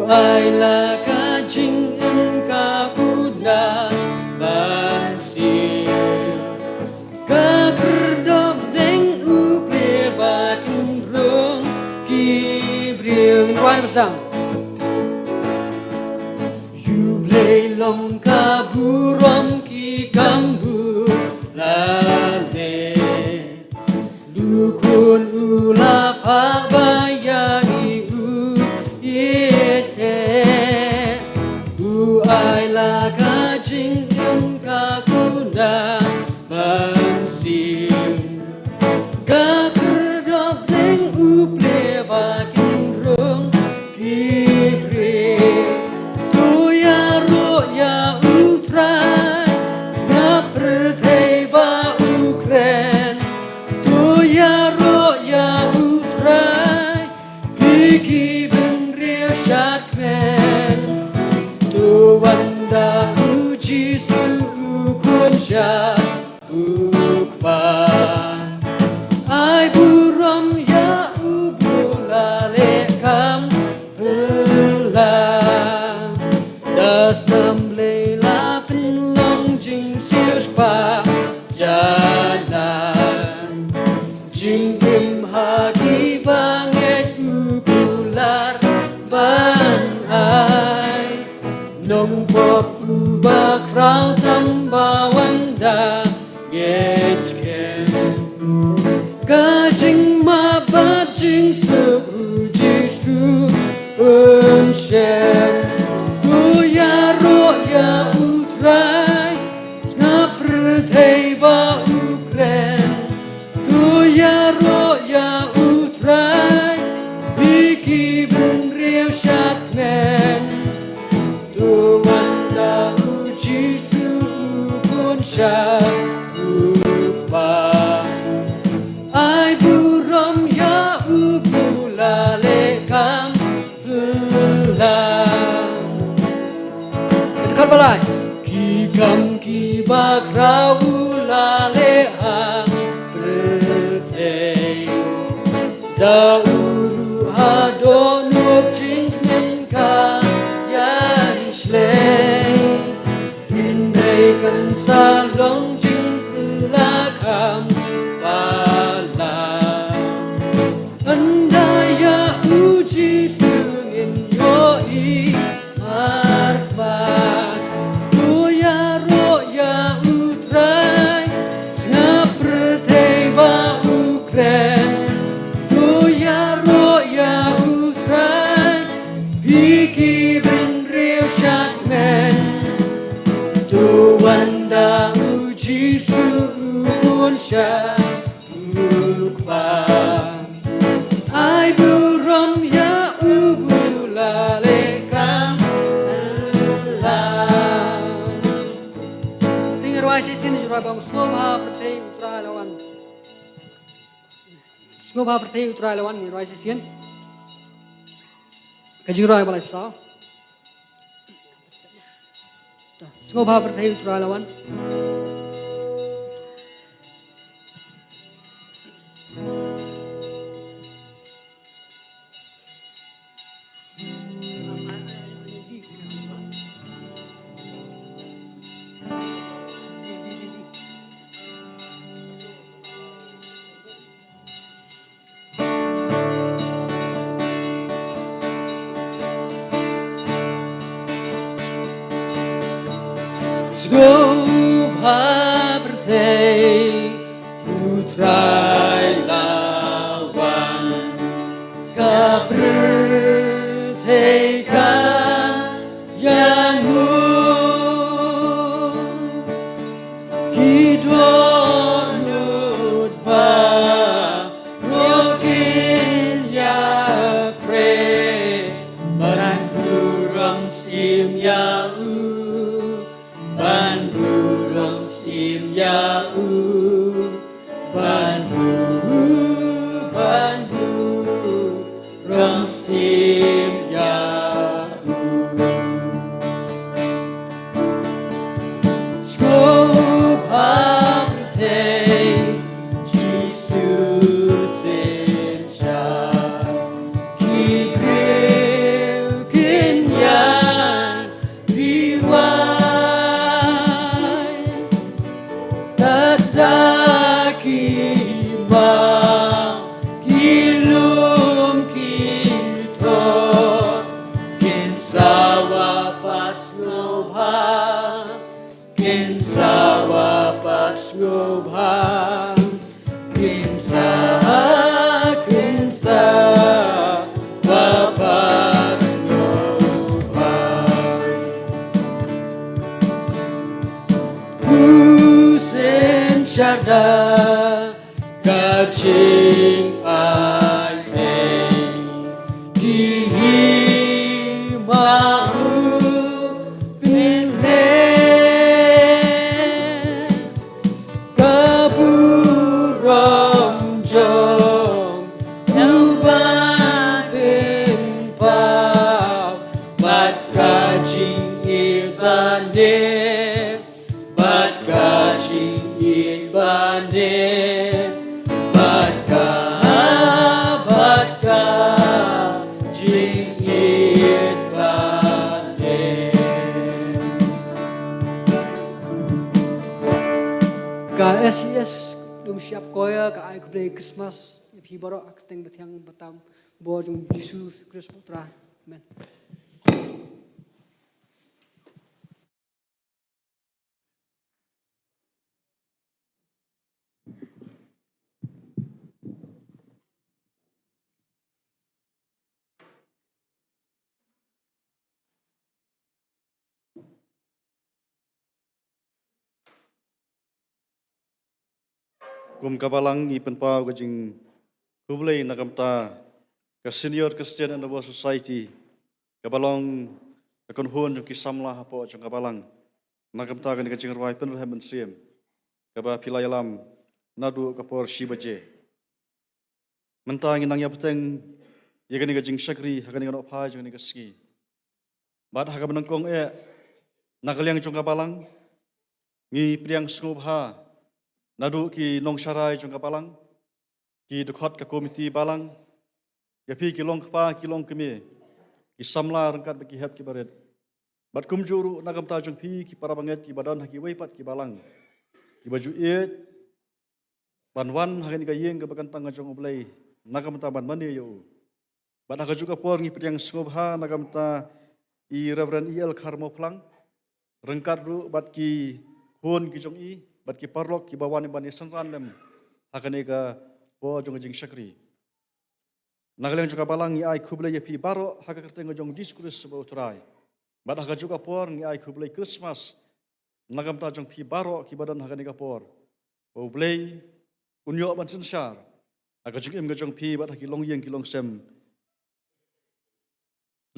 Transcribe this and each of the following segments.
ai là ca chính em ca Buddha bansil ca berdom deng uple batin rong kibriu quan bersam yuble long ka burom ki kambu lale lukun ula pa baya ai là ca chính em ca Buddha bansil ca berdom deng uple batin rong kibriu tu ya ro ya utrai snap perthei ba ukren tu ya ro ya utrai hiki ben rio shat kren tu wanda uji su kun sha ukpa ai buram ya ubulale kam hela das nam le la pin long jing siêu spa jalan jing kim ha ki banget ubular ban ai nông pop ba krau tam ba wanda get ken ka jing ma ba jing su ji su shem tu ya ro ya utrai na prthei ba ukren tu ya ro ya utrai biki bung riu shat men tu wanda uji su kun sha ukpa ai buram ya ubulale kam lang dekat balai ki kam ki bakrau ulale ang prthei da uru hadonop jingmen ka yan slay hindai kan sa long jing la kam pala andaya uji sungin yo i marfa tu ya ro ya utrai snap perthei ba ukren tu ya ro ya utrai biki ben rio shat men tu wanda uji su kun sha ukpa ai buram ya ubulale kam lang tinggal ruai sin jura bang snobha perthei utra lawan snobha perthei utra lawan ni ruai sin kajing ruai balai sa snobha perthei utra lawan Snobha perthei utrai lawan ka perthei kan yangun kidonut ba rokin ya pre barang buram sim ya ban buram sim ya ban buram sim ya Snobha perthei Jesus in sha syarda kajing ai kihi mau pinne kaburom jom uban pin pau bat kajing ibane bat kajing ibane bat kajing ibane ka SES dum siap koya ka ai kubre Christmas phi baro akteng bethyang batam bo jung Jesus Christ putra amen. Kum kabalang i penpau ka jing kublai nakamta ka senior Christian in our society kabalong ka konhun jung kisamla hapo jung kabalang nakamta ka ni ka jing rwai pen rehem siem kaba pilayalam nadu kapor shibaje mentang inang ya peteng ya ka ni ka jing syakri ha ka ni ka no phai jung ni ka ski bad ha ka benangkong nakalyang jung kabalang ngi priang snubha nadu ki nong syarai jung kapalang ki dekhat ka komiti balang ya pi ki long kpa ki long kemi ki samla rangkat bagi hep ki baret bat kum juru nagam ta jung pi ki para banget ki badan ki weipat ki balang ki baju banwan hagen ka yeng ka bakan tang jung oblai nagam ta ban mane yo bat ha juga por ngi priang snobha nagam ta i reverend el kharmo phlang rangkat ru bat ki hon ki jong bat ki parlok ki bawani bani sanran lem hakane ka bo jong jing syakri nagaleng juga balang i ai kublai ya pi baro haka kerteng jong diskurus sebo turai bat haka juga por ngi ai kublai Christmas nagam ta jong pi baro ki badan hakane ka por bo blai unyo ban sensyar haka jing em jong pi bat haki long yeng ki long sem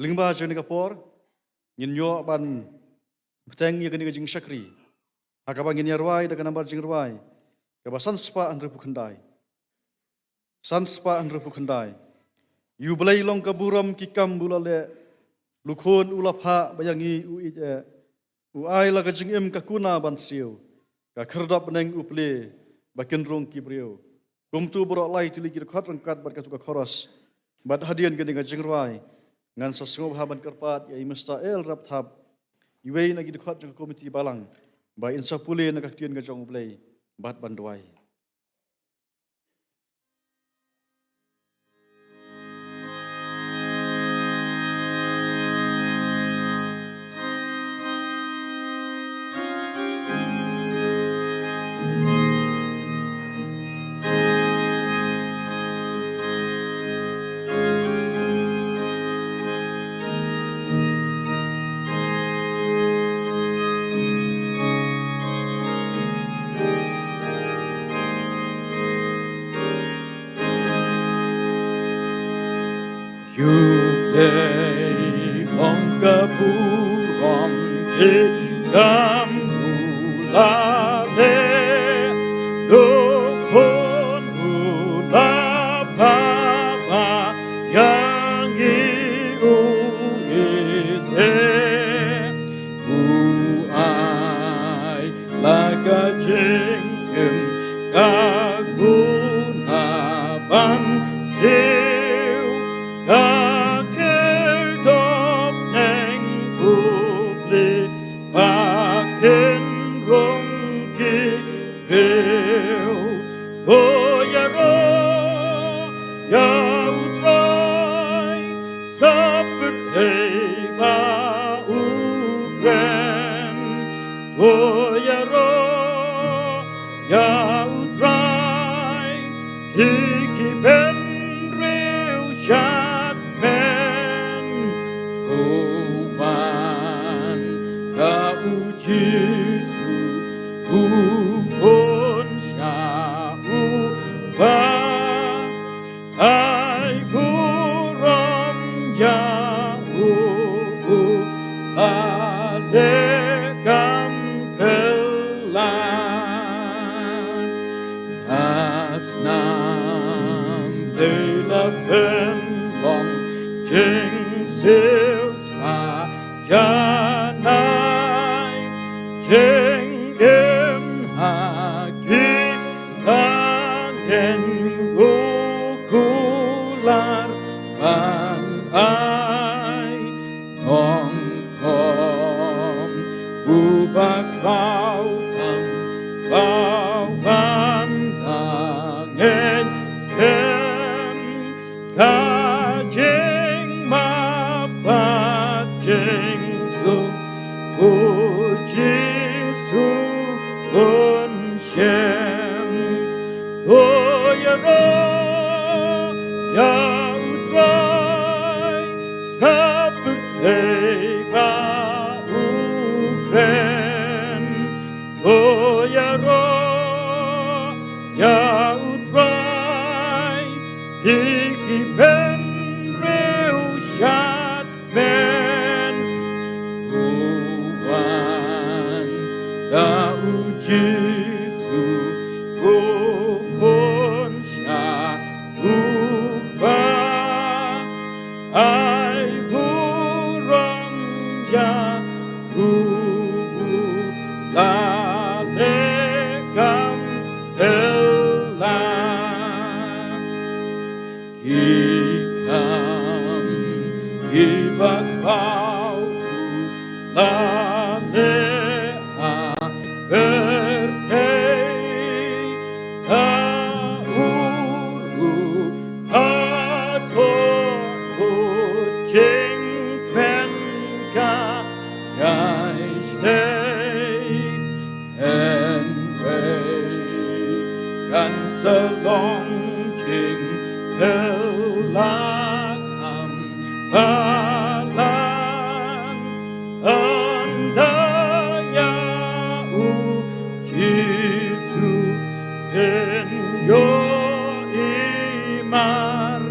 lingba jong ni ka por nyo ban peteng ya kani jing syakri Hakabangin yarwai daga nambar jingruai kaba sanspa an repu khandai yu belai long kaburam kikam bulale lukhon ulapha bayangi u ai la ka jingem ka kuna ban siu ka kherdap neng uple bakin rong kibriu gumtu boro lai tili kir khat rangkat bat ka tuka khoros bat hadian gani ka jingruai ngan sasngob haban kerpat ya imsta el rapthap yuwei nagi dikhat jang komiti balang ba insa pule na kaktian ka jong play bat banduai Yublei longkaburon kikam ulale Lukhon ulapapa yang iuite Uai laga jingem kagunaban siu Kakil top neng publik pakin rongki beu Goyaro ya utro Jing seus pa yanai Jing im haki tangen gukular kan ai Nong kom ubak kau tam bawan tangen skem kajing mapat jing su Jisu un shem Toyaro ya utrai skaput leva ukren Toyaro ya utrai hiki ben reu shat ben Tuhan da ujisu kupon sya uba ai burong ya la legam elah Hikam ibak bau la leha bertei uru atau kucing penka yai stay and kan selong king helakam palang andanya Jisu en yo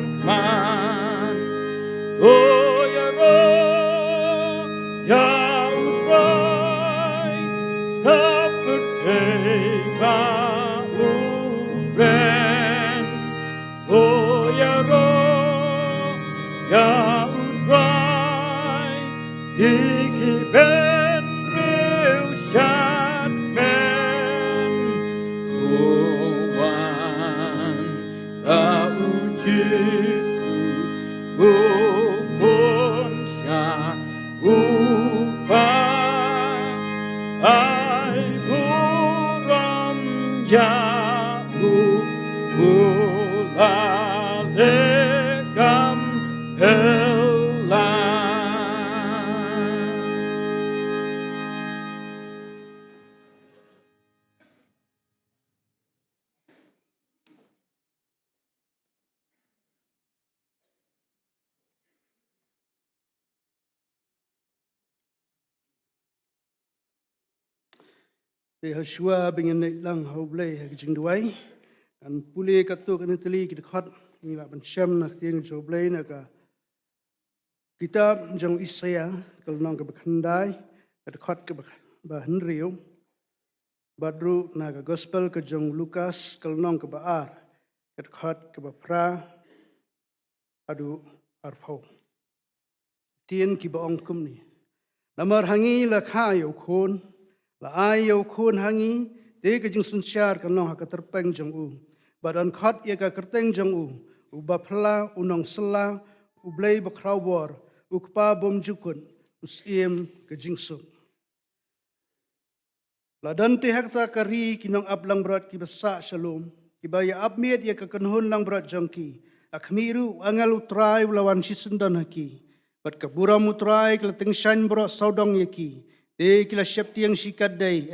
imarman Toyaro ya utrai skaputei bauren Toyaro ya utrai iki ben riushat men Tuhan da ujisu bukun sya upah ai buram jauh ulalekam elah Yeshua bingen lang hoble jing duai kan puli katu kan teli kit khat ni la ban sham nak tiang joble na ka kitab jong Isaiah kal nong ka bakhandai kat khat ka ba henriu badru na ka gospel ka jong Lukas kal nong ka baar kat khat ka ba pra adu arpau tien ki ba ong kum ni lamar hangi la kha yo khon la ai yo khun hangi te ka jing sun char ka no ha ka terpeng jong u badan khat ye ka kerteng jong u ba phla unong sela u blei ba krawbor u kpa bom jukun usiem ka jing su la dan te hakta kari kinong ablang brat ki basa shalom ki ba ya abmiet ye ka kanhun lang brat jong ki akhmiru angal utrai lawan sisundan haki bat ka buram utrai kleteng shan bro saudong ye ki kila syeptiang sikat day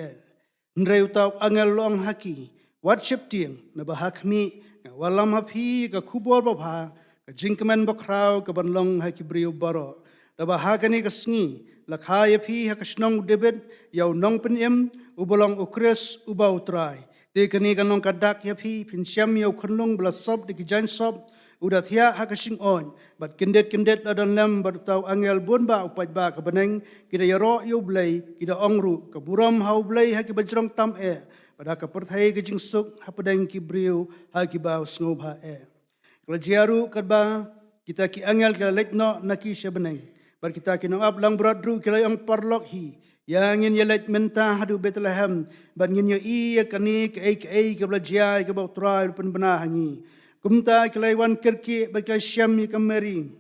nreu tau angel long haki wat syeptiang na bahakmi walam hapi ka kubor babha ka jingkemen bakrau ka banlong haki brio baro da bahakani ka sngi lakha yapi ha ka snong debet yau nong penyem ubolong ukres ubau trai te kani kanong kadak yapi pinsyam yau khenlong blasop de kijan sop udah thia hakasing on bat kendet ladan lam bat tau angel bon ba upat ba ka beneng kita yaro yu blai kita ongru ka buram hau blai ha ki bajrong tam pada ka perthai ke jing suk ha padang ki briu ha ki ba snob ha kala jiaru kad ba kita ki angel kila letno naki sebeneng. Bar kita ki no ablang brodru kila yang parlok hi. Yang ingin ya let mentah hadu Bethlehem. Ban ingin ya iya kani ke ke belajai ke bau trai pen benah hangi. Kumta kila wan kerki bakila syam ya kemari.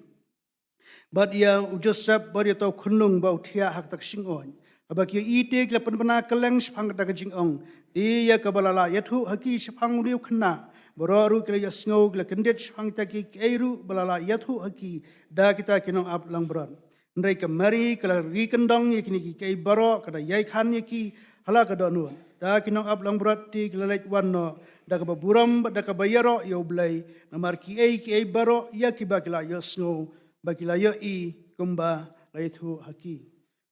Bad ya Joseph bad ya tau kunung bau tia hak tak singon. Abak ya ite kila pen benah keleng sepang kata kejingong. Dia ke balala yathu haki sepang riu kena. Baru kila ya snow kila kendet sepang taki keiru balala yathu haki. Da kita kinong ab lang berat. Ndai kemari kala rikendong ye kini ki baro kada yai khan ye ki hala kada nu da kinong ab lang berat ti kala lait wanno da ka buram da ka bayaro yo blai namar ki baro ya ki bakila yo snow bakila yo I kumba laitu haki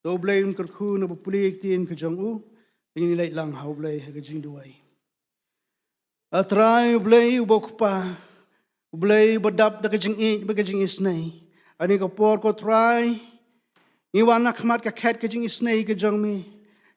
to blai un kerku na pulik tin ke jong u ini lait lang hau blai ha jing duai atrai blai bokpa blai badap da ka jing isnai ani ka por ko try Iwan akhmat ka khat ka jing isnai ka jong me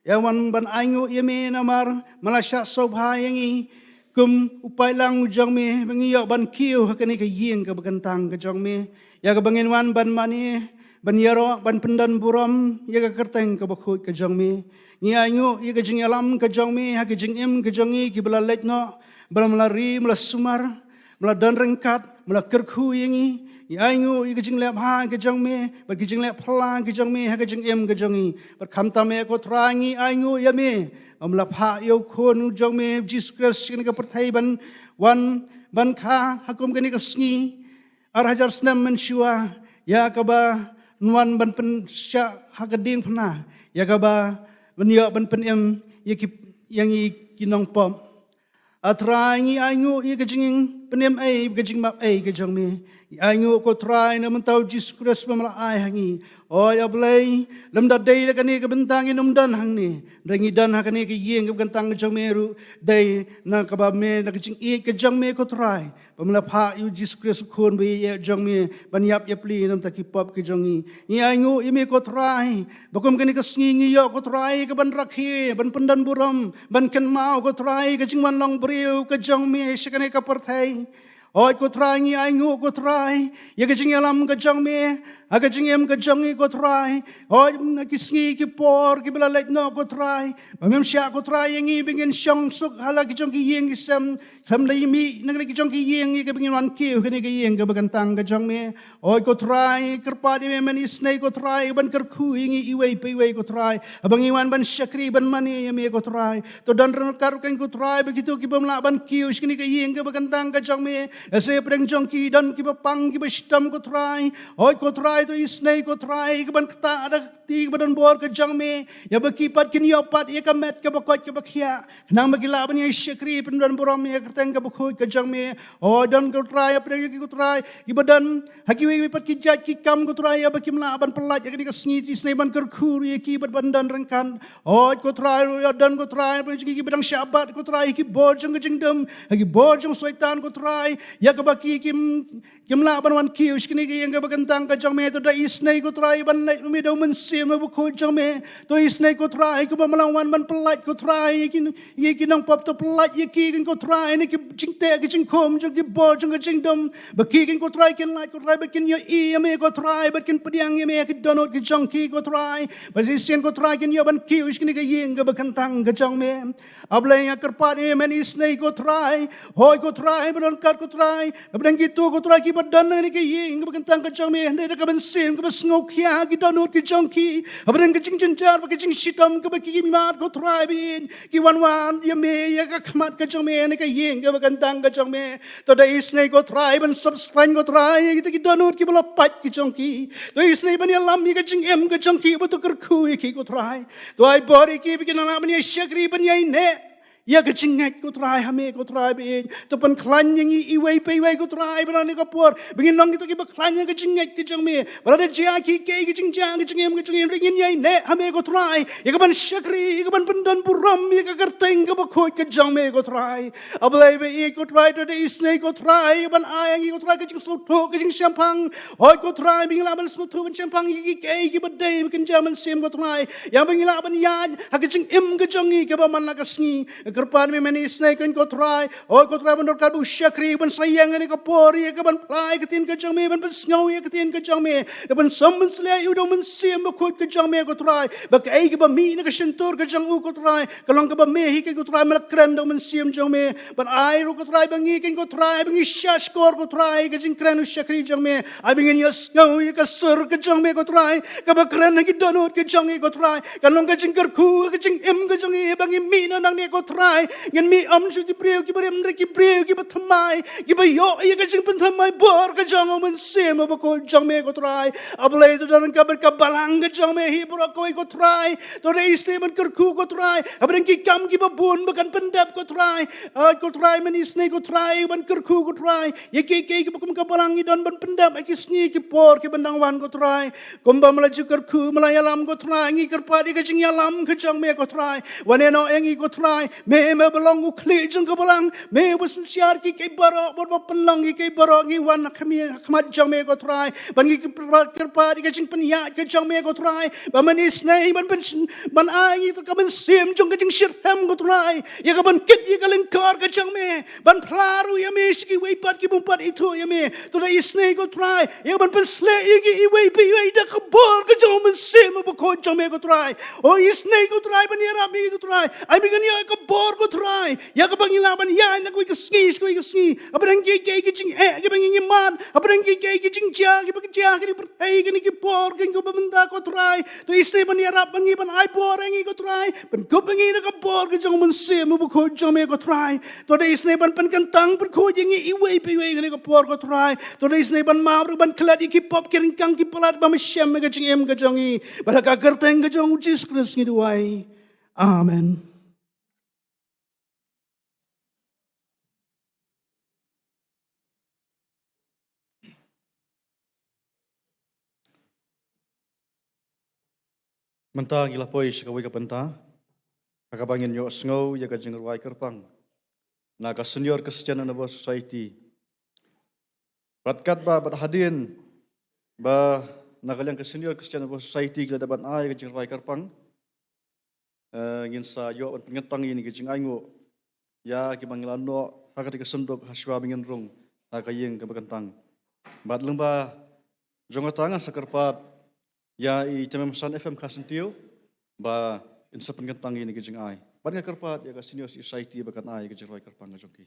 yawan ban aingu yeme namar malasya sobha yangi kum upai lang jong me bangiyo ban kiu hakani ka ying ka bagantang ka jong me ya ka bangin wan ban mani ban yaro ban pendan buram ya ka kerteng ka bakhut ka jong me ngi aingu ya ka jing alam ka jong me ha ka jing em ka jongi ki bala letno bala melari mala sumar mala dan rengkat mala kerkhu yangi Yangu ika jing lep ha ke jong me, but ke jing lep pala ke jong me, ha ke jing em ke jongi, but kam tam me ko trangi aingu ya me, lap ha yo kon jong me Jesus Christ kini ka perthai ban kha hakum kini ka sngi, ar hajar snam mensyua, ya ka ba nuan ban pen sya ha ka ding pna, ya ka ba ban yo ban pen em ya ki yang I kinong pom. Atrangi aingu ika jing penem ke jing map ke jong me. Aingu ko try na mentau Jesus Christ mamalaay hangi. O ya blay lam da day ka ni ka bentang inum dan hang ni. Rangi dan ha ka ni ka yeng ka bentang jong meru day na ka ba me na ka jing ka jong me ko try. Pamalapha yu Jesus Christ kon be ye jong me ban yap yap li nam ta ki pop ka jong ni. Aingu ime ko try. Bakum ka ni ka sngi yo ko try ka ban rakhi ban pandan buram ban ken mau ko try ka jing man long briu ka jong me sa ka ni ka parthai. Oi ko try ngi aingu ko try ya ka jing alam ka jong me aga jing em ka jong ko try oi na kisngi ki por ki bala lait no ko try mem sha ko try ngi bingin shong suk hala ki jong ki yeng isam kham lai mi nang ki jong ki yeng ki bingin wan ki ka ni ki yeng ka bagantang ka jong me oi ko try kerpa di men isnai ko try ban ker khu ngi iwei pe iwei ko try abang iwan ban syakri ban mani me ko try to dan ran kar kan ko try begitu ki bam la ban ki us ki ni ki yeng ka bagantang ka jong me Ese preng jong ki dan ki bapang ki bastam ko try oi ko try to isnai ko try ki ban kta ada ti badan bor ke jong me ya baki pat kin yo pat ya kamet ke bakot ke bakhia nang magila ban ya syakri pendan boram ya kerteng ke bakhoi ke jong me oi dan ko try preng ki ko try ki badan haki wi pat ki jat ki kam ko try ya baki mla ban pelat ya ki sngi isnai ban kerkur ya ki bat bandan rengkan oi ko try ya dan ko try preng ki badang syabat ko try ki bojong ke jingdem haki bojong soitan ko try ya ka baki kim la ban wan kiu skini ki yang ka bagantang ka jong me to da isnai ko try ban lai mi do men sim bu ko jong me to isnai ko try ko malang wan ban pelat ko try ki nang pop to pelat ye ki ko try ni ki jingte ki jingkom jong ki bo jong ka jingdom baki ko try kin lai ko try bakin yo I me ko try bakin pediang ye me ki donot ki jong ki ko try basi sen ko try kin yo ban kiu skini ki yang ka bagantang ka jong me ablay ya kerpat ye men isnai ko try hoy ko try ban kat ko try abang gitu ko try ki badan ni ki ying ka bagantang ka jong me ne ka ban sem ka basngok ya ki donot ki jong ki abang ka jing jar ka jing shitam ka baki mat ko try bin ki wan ye me ya ka khmat ka jong me ne ka ying ka bagantang ka jong me to da isnai ko try ban subscribe ko try ki donot ki bala pat ki jong ki to isnai ban ya lam ka jing em ka jong ki bu to kar khu ki ko try to ai bori ki bi na ban ya shakri ban ya ne Ya ka jingat ko try hame ko try bin to pan klan yang iwei pe iwei ko try ban ni ko por bingin long gitu ki ba klan yang ka jingat ki jong me bara de jia ki ke ki jing jang ki jing em ringin yai ne hame ko try ya ka ban syakri ka ban pendan buram ya ka kerteng ka ba khoi ka jong me ko try ablai be ko try to de isnai ko try ban ayang ko try ka jing so to ka jing champang oi ko try bingin la ban so to ban champang ki ke ki ba de kin jaman sem ko try ya bingin la ban yan ha ka jing em ka jong ka ba man la ka sngi kerpan mi mani snake kan ko try o ko try ban ka du syakri ban sayang ni ko pori ka ban plai ka tin ka jang me ban sngau ka tin ka jang me ban sam ban sle u do man sim ko ka jang me ko try ba ka ai ka ba mi ni ka shentur ka jang u ko try ka long ka ba me hi ka ko try man kran do man sim jang me ban ai ru ko try bangi kan ko try bangi shash kor ko try ka jing kran u syakri jang me ai bingin yes ngau ka sur ka jang me ko try ka ba kran ki donut ka jang ko try ka long ka jing kar khu ka jing em ka jang bangi mi na nang ne ko try ngan mi am shu ki breu ki barem ki breu ki batmai ki ba yo ye ka jing pen thamai bor ka jang man sim ba ko jang me ko try ablai to dan ka ber ka balang ka jang me hi bro ko try to re iste man kar khu ko try abren ki kam ki ba bun ba kan pendap ko try ko try man isne ko try ban kar khu ko try ye ke ba kum ka balang i don ban pendap ki sni ki por ki bandang wan ko try kum ba mala kar khu mala yalam ko try ngi kar pa di ka jing yalam ka jang me ko try wane no engi ko try me belong u kli jung ko balang me bus siar ki ke baro bor ba penlang ki ke baro ngi wan khmat jang me ko try ban ngi kar pa di ka jing pen ya ka jang me ko try ba man isne ban ai to ka ban sim jung ka jing shir ham ko try ya ka ban kit ya ka lengkar ka jang me ban plaru ya me ski we pat ki bum pat itu ya me to da isne ko try ya ban pen sle ki i we bi we da ka bor ka jang man sim ba ko jang me ko try o isne ko try ban ya ra me ko try ai mi ya ka bor ko try ya ka bang ila ban ya na ko ka ski abang ki jing ki bang ni man abang ki jing ja ki bang ja ki per ai ki bor ki ko benda ko try to isne ban ya ra ban ai bor ngi ko try ban ko bang ni ka bor ka jang man sim ba ko jang me ko try to da isne ban pen kan tang per ko jing i we pi we ni ko bor ko try to da isne ban ma ban klad ki pop ki kang ki palat ba ma shem ka jing em ka jang i ba ka kerteng ka jang Jesus Christ ni duai amen. Mentang gila poi sekawai ka penta, kakabangin yo sngau ya ka jengruai kerpang. Na ka senior Christian na ba society. Ratkat ba hadin ba nakalang ka senior Christian na ba society kila dapat ay ka jengruai kerpang. Ngin sa yo an pengetang ini ka jeng aingo ya ki mangilano hakati ka sendok haswa bingin rung hakayeng ka bekentang. Bat lengba jongatanga sakerpat ya i temem san FM kasentiu ba insa pengetang ini kijing ai ban nga kerpat ya ka senior society bakan ai ka jeroi kerpang nga jongki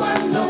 One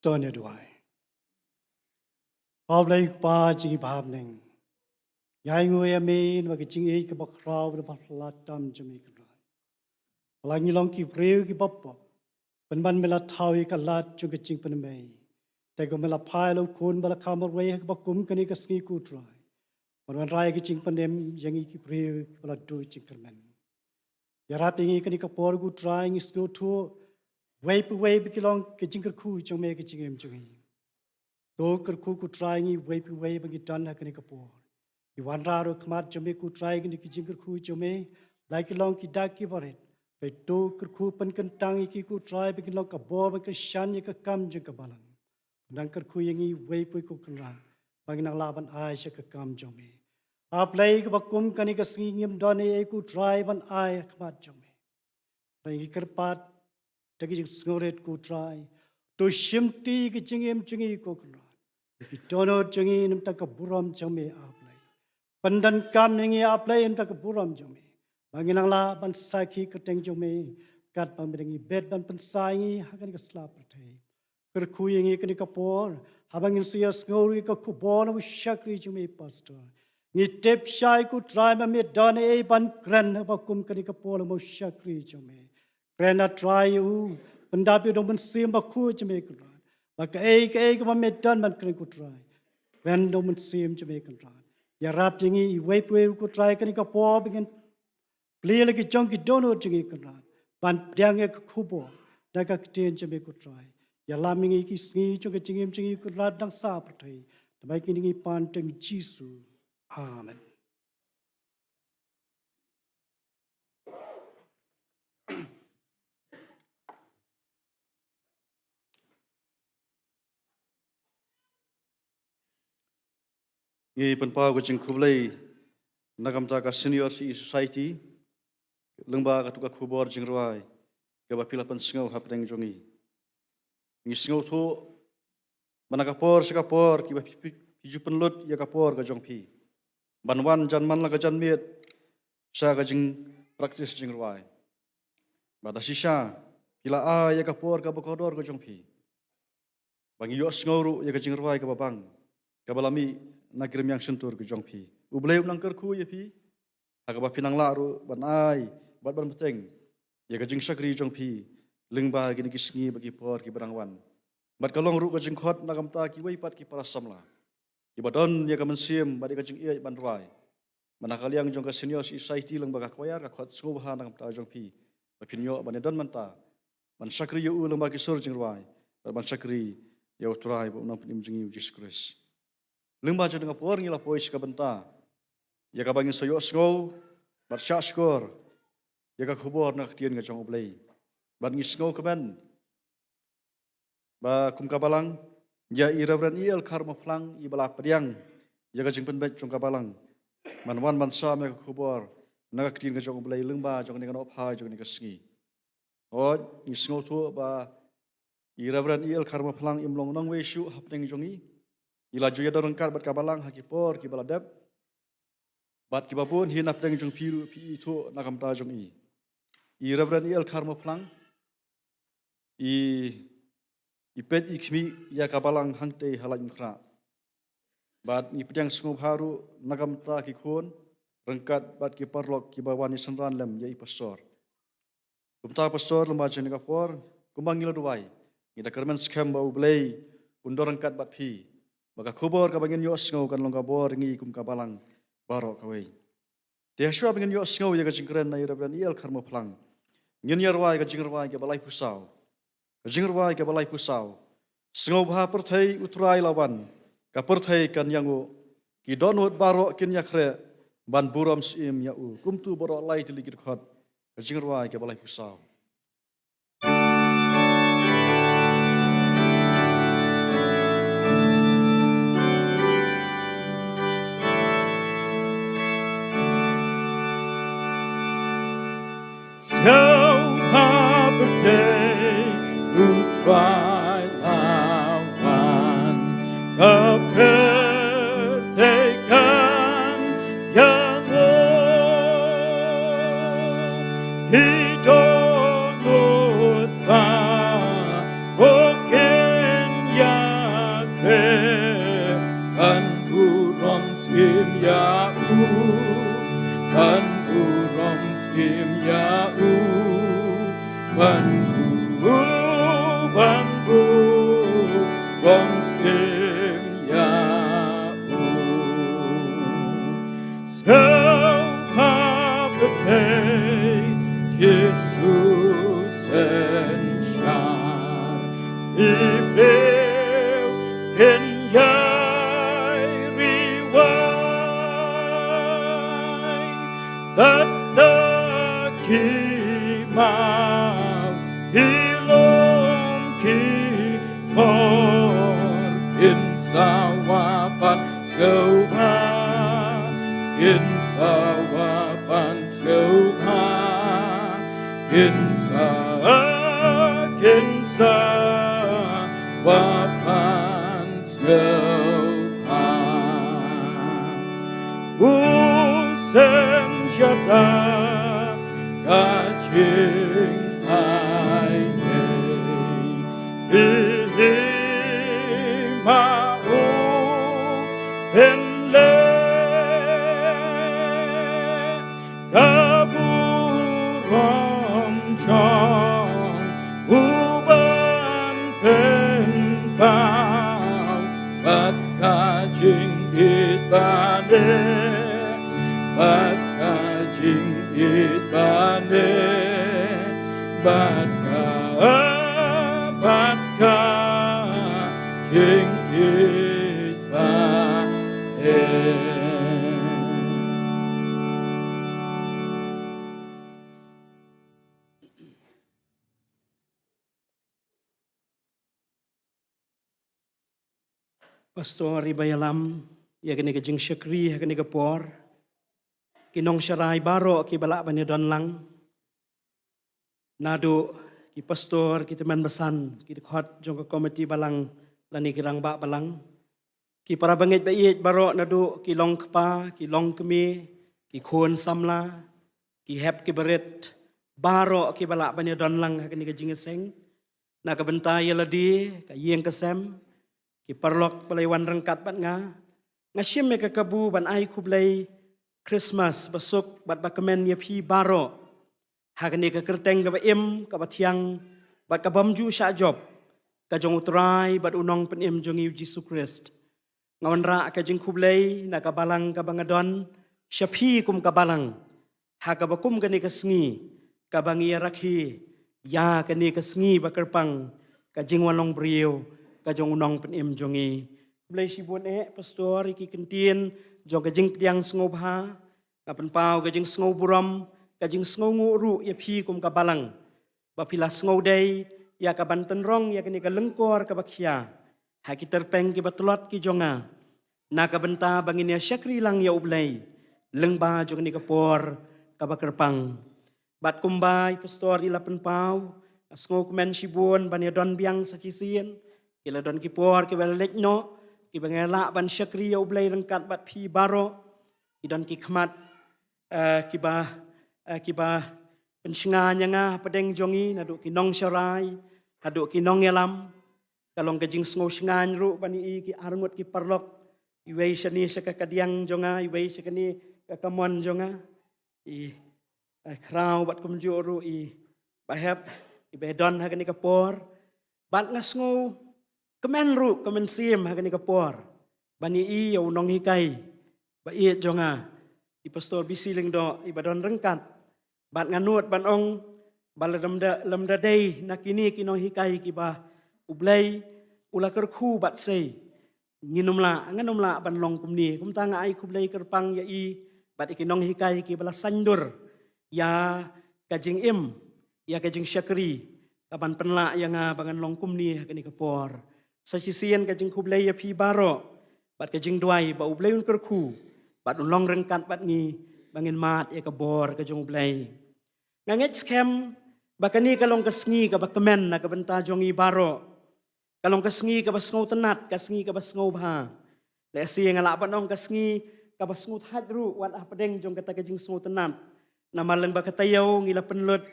Tone duai. Oblai pa jingi bahab neng. Yai ngoi amin bagi jingi ke bakrau ber bahlatam jemi kedua. Langi long ki preu ki bapop. Penban mela tawi ka lat jung ke jing penemei. Tego mela pai lo kun bala kamar wei ke bakum kani ke sengi ku trai. Wan rai ke jing penem yangi ki preu bala du jing kermen. Yarap ingi kani ka por ku trai ngi skill tu. Wei pu wei bikilong ke jing kerku jung me ke jing em jungi. Do kerku ku trai ngi wei pu wei bagi dan ha kani ka por. Iwan raro kmat jome ku trai ngi ki jing kerku jome. Lai ki long ki dak ki baret. Pai do kerku pen kentang iki ku trai bagi long ka por bagi shan ye ka kam jung ka balang. Nang kerku yangi wei pu ku kenran. Bagi nang laban ai sya ka kam jome. Aplay ka bakum kani ka singim doni e ku trai ban ai kmat jome. Pai kerpat Tagi jing sngoret ku try. To shimti ki jingim jingi ko kunra. Ki tono jingi nim ta ka buram jame aplay. Pandan kam ningi aplay nim ta ka buram jame. Banginang la ban saki keteng jame. Kat ban bidangi bed ban pensaingi hakan ka slap pertai. Kerku yangi kani ka por. Habangin siya ngori ka kubon wa shakri jame pastor. Ngi tep shai ku try ma me dane e ban kran ba kum kani ka por mo shakri jame. Rena try u pendapi dong mensim baku jeme kran. Maka ke medan man kren ku try. Ren dong mensim jeme kran. Ya rap jingi wei ku try kani ka po begin beli lagi jong ki dono jingi kran. Ban diang ke kubo daga kten jeme ku try. Ya lamingi ki sngi jong jingi kran dang sa pertai. Tabai kini pan teng Jisu. Amen. Ngi penpa ko jing kublai nagamta ka senior si society lengba ka tuka kubor jing ruai ke ba pila pen sngau hapdeng jongi ngi sngau thu manaka por sika por ki ba piju penlut ya ka por ka jong pi banwan jan man la ka jan miet sa ka jing praktis jing ruai. Bada sisa kila ya kapor ka bokodor ko jongpi. Bang yos ngoru ya ka jing ruai ka babang. Ka balami nagirim yang sentur ko jongpi. Ublay nang kerku ya pi. Aga ba pinang laru ban ai bat ban peteng. Ya ka jing sakri jongpi. Lengba gini kisngi bagi por ki barangwan. Bat kalong ru ka jing khot nakam ta ki wai pat ki para samla. Ibadon ya ka mensim badi ka jing iya ban ruai. Manakali yang jong ka senior society lang baga koyar ka khot sngubha nakam ta jongpi. Bapinyo banedon manta. Man sakri yu ulang bagi sur jing ruai. Man sakri ya utrai bu nam penim jing Jesus Christ. Lengba jo dengan por ngila pois ka benta. Ya ka bangin soyo sngau bat sya skor. Ya ka khubor nak tien ka jong oblei. Bat ngis ngau ka ben. Ba kum ka balang ya iravran iel karma plang i bala pediang. Ya ka jing pen bet jong ka balang. Man wan man sa me ka khubor. Nak tien ka jong oblei lengba jong ni ka op ha jong ni ka sngi. O ngis ngau tu ba iravran iel karma plang imlong nang we shu hapning jongi. Ila juya dorangkat bat kabalang hakipor ki baladep. Bat ki babun hin apdeng jong piru pi itu nakam ta jong i. Iravran iel karma plang. Ipet ikmi ya kabalang hangte halak mkra. Bat ni pedang sungguh haru nakam ta ki khon. Rengkat bat ki parlok ki bawani senran lem ya i pastor. Kumta pastor lemba jeni kapor. Kumbang ngila duwai. Ngida kermen skam bau belai. Undor rengkat bat pi. Maka kubor ka bangin yo sngau kan long kabor ngi kum ka balang baro kawai. Te shua bangin yo sngau ya ka jingkren na iravran iel karmo plang. Ngin yarwai ka jingrawai ka balai pusau. Ka jingrawai ka balai pusau. Sngau bha perthai utrai lawan. Ka perthai kan yangu ki donut baro kin yakre ban buram sim ya u. Kum tu baro lai tilikit khot. Ka jingrawai ka balai pusau. Snow birthday, utrai lawan, kepertekan yang hidup lupa, mungkin ya kan buram skim ya kan buram skim ya banbu romskim ya Skapapetei Jesus ensyar Ibel kenyai riwai Tataki mau hilom kipor insawapan skauha insawapan skauha insawapan skauha Usem syata kacing ai pilih mau penle kaburom chong uban pentau bat kacing itane bat kacing itane batka king itane Pastor Ribayalam, ya kini kejing syakri, ya kini kepor, kinong syarai baro ki balak bani don lang, nado ki pastor ki teman besan, ki dekhot jong ke komiti balang, lani kirang bak balang, ki para bangit bait baro nado ki long kepa, ki long kemi, ki khon samla, ki hep ki berit baro ki balak bani don lang hakani ka jingeseng na ka bentai ladi ka yeng kesem ki perlok pelaiwan rengkat bat nga syem me ka kabu ban ai kublai Christmas besuk bat bakemen ya pi baro hakani ka kerteng ka ba em ka ba tiang bat ka bamju sya job ka jong utrai bat unong pen em jong Yesus Christ ngawan ra ka jing kublai na ka balang ka bangadon syapi kum ka balang ha ka bakum kani ka sngi ka bangi rakhi ya kani ka sngi bakerpang ka jing walong brio ka jong unong pen em jongi kublai sibun pastor iki kentien jong ka jing tiang sngob ha ka pen pau ka jing sngob buram ka jing sngob nguru ya pi kum ka balang ba pila sngob dei ya ka banten rong ya kani ka lengkor ka bakhia ha ki terpeng ki batulot ki jonga na ka benta bangin ya syakri lang ya ublay lengba jong ni ka por ka bakerpang bat kumbai pastor ila pen pau asngo kemen sibun ban ya don biang sa cisien kila don ki por ki belek no ki bangela ban syakri ya ublay rengkat bat pi baro ki don ki khmat ki ba pensynganya nga pedeng jongi na do ki nong syarai hadu ki nong yalam kalong kajing sngo syangan ru bani ki arngut ki parlok iwei sani saka kadiang jonga iwei sakani kakamon jonga i krau bat kumjuru i bahap i bedon hakani kapor bat ngasngo kemen ru kemen sim hakani kapor bani i yo nong hikai ba i jonga i pastor bisiling do i badon rengkat bat nganut ban ong baladam dei nakini kinong hikai ki ba ublay ula kerku bat sei nginumla ban long kumni kum tanga ai kublay kerpang ya i bat ikinong hikai ki bala sandur ya kajing im ya kajing syakri kaban penla yang bangan long kumni hakani kapor sa sisian kajing kublay ya pi baro bat kajing duai ba ublay un kerku bat long rengkat bat ngi bangin mat ya kabor kajing ublay nganget scam bakani kalong kasngi ka bakamen na kabenta jongi baro kalong kasngi ka basngau tenat kasngi ka basngau bha le si ngala panong kasngi ka basngau hadru wat apedeng jong kata kajing sngu tenat na maleng bakatayaw ngila penlut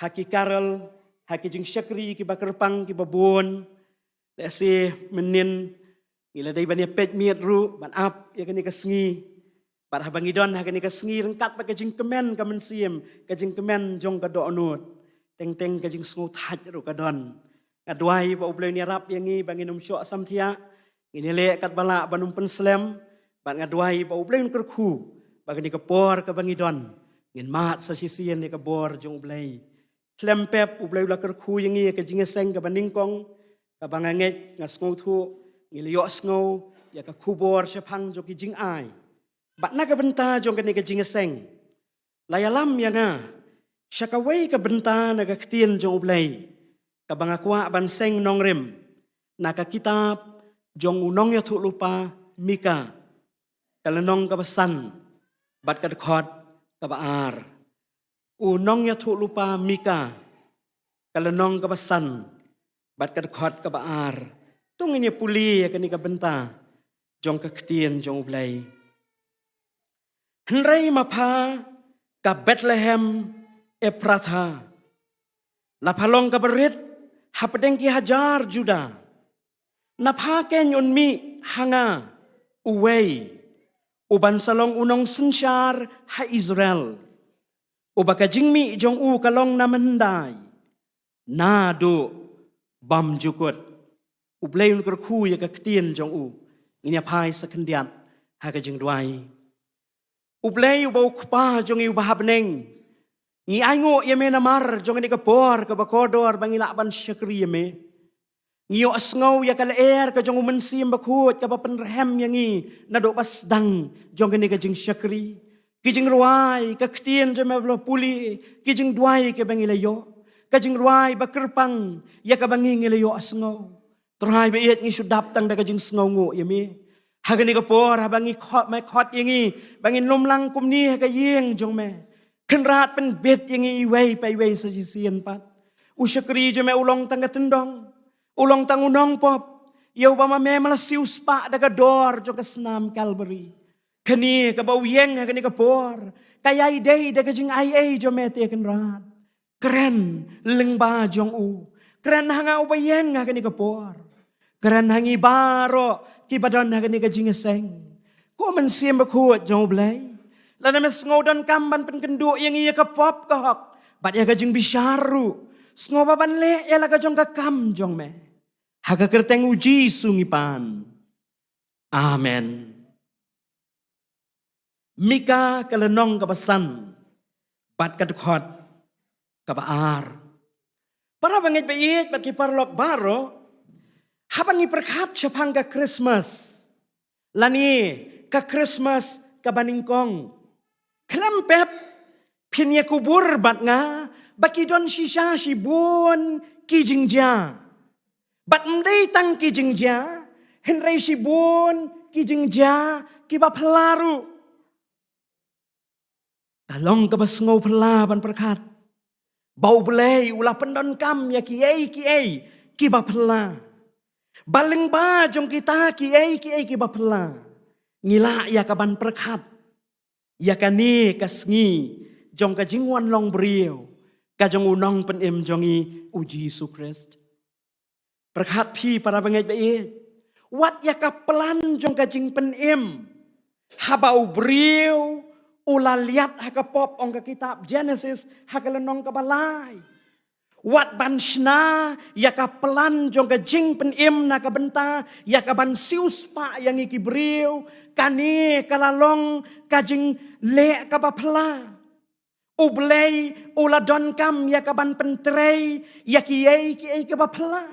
haki karel haki jing syakri ki bakerpang ki babon le si menin ngila dai bani pet miet ru ban ap ya kani kasngi bat habangidon hakani kasngi rengkat ba kajing kemen ka mensiem kajing kemen jong ka do onut teng kajing sngu thaj ru kadon ngadwai ba ublay ni rap yangi bangin syok samthia nginile kat bala banum penslem ban ngadwai ba ublay kerku bagani kapor ka bangidon ngin mat sa sisian ni kabor jong ublay klempep ublay la kerku yangi kajing seng ka baningkong ka banganget ngasngu thu ngiliyo sngu ya ka kubor syapang jong kijing ai bat na ka benta jong kani kajing seng layalam yanga syakaway ka benta nagaktin jong ublay kabangakwa banseng nongrim naka kitab jong unong ya thu lupa mika kalenong kabasan bat kadkhot kabaar unong ya thu lupa mika kalenong kabasan bat kadkhot kabaar tungin ya puli ya kani kabenta jong kaktin jong ublay henrai mapha ka Bethlehem Epratha lapalong kabarit hapedeng ki hajar Juda napake nyon mi hanga uwei uban salong unong sensyar ha Israel ubaka jingmi jong u kalong namendai nado bam jukut ubleun kerku ya kaktin jong u ini apai sakendiat ha ka jing duai ublei ubau kpa jong u bahabneng ngi aingo yeme namar jong ni kapor ka bakodor bangila ban syakri yeme ngiyo asngau ya kala ka jong umensim bakut ka bapenrehem yangi nado pasdang jong ni ka jing syakri kijing ruai ka ktien jeme blo puli kijing duai ke bangilayo ka jing ruai bakerpang ya ka bangingilayo asngau trai be yet ngi sudap tang da ka jing snau ngo yeme hagani kapor habangi khot mai khot yangi bangin lomlang kumni ka yeng jong me kenrat pen bet yang iwei pai wei sa sisian pat usyakri je me ulong tang tendong ulong tang unong pop yau ba me malasius pa daga dor jo ka senam Calvary Kani ka bau yeng kani ka por. Kaya day da ka jing ai jo mete kan rat. Keren leng ba jong u. Keren hanga u bayeng kani ka por. Keren hangi baro ki badon kani ka jing seng. Ko man siem ba kuat jong blai. Lana mes ngodon kamban pen kendu yang iya ka pop ka hok. Bat ya ka jing bisharu. Sngobaban le ya la ka jong ka kam jong me. Haka kerteng uji sungipan. Amen. Mika kalenong kapasan, bat kadukot kapaar. Para bangit bait bat kiparlok baro, habang iperkat siya pang ka Christmas. Lani ka Christmas kabaningkong. Kelampep pinya kubur bat nga, bakidon siya sibun kijingja. Bat mday tang kijingja, henry sibun kijingja kibapelaru. Kalong kabasngaw pelaban perkat. Bau belay ulah pendon kam ya kiai kiba pela. Baling ba jong kita kiai kiba pela. Ngila ya kaban perkat. Ya kani kasngi jong kajingwan long beriau. Kajong unong penim jongi uji Yesus Kristus. Perkat pi para bangit bait. Wat ya kapelan jong kajing penim. Habau beriau. Ula lihat haka pop ong ka kitab Genesis haka lenong ka balay. Wat ban shna ya ka pelan jong ka jing penim na ka benta ya ka ban sius pa yang ikibriu kani kalalong ka jing le ka bapla. Ublay ula don kam ya ka ban pentrei ya kiai ka bapla.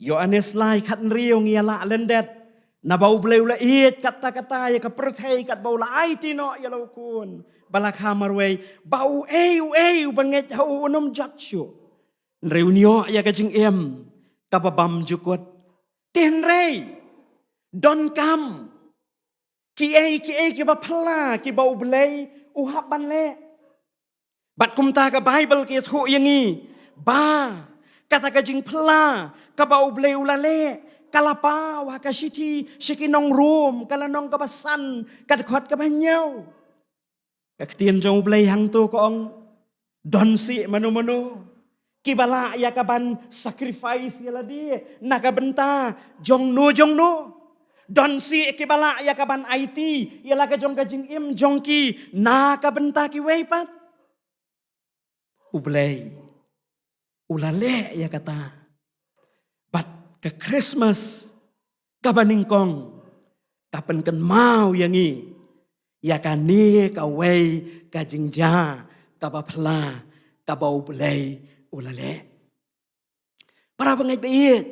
Yohanes lai kat riu ngiala lendet. Na bau bleu la it kata-kata ya ka perthai kat bau la ai tino ya laukun balak hamarway bau banget hau unom jatsyo reunio ya ka jing em ka babam jukot tenrei don kam ki ki ba phala ki bau blei uhap ban le bat kumta ka bible ki thu yangi ba kata ka jing phala ka bau bleu la le kalapa wa kasiti sikinong room kalanong kabasan kadkot kabanyau kaktian jong blay hang to kong donsi manu kibala ya kaban sacrifice yala di nakabenta jong no donsi kibala ya kaban IT yala ka jong kajing im jongki nakabenta ki weipat ublay ulale ya kata ke Christmas kabaningkong kapan kan mau yangi ya kani kawai kajingja kabapla kabau belai ulale para bangit bait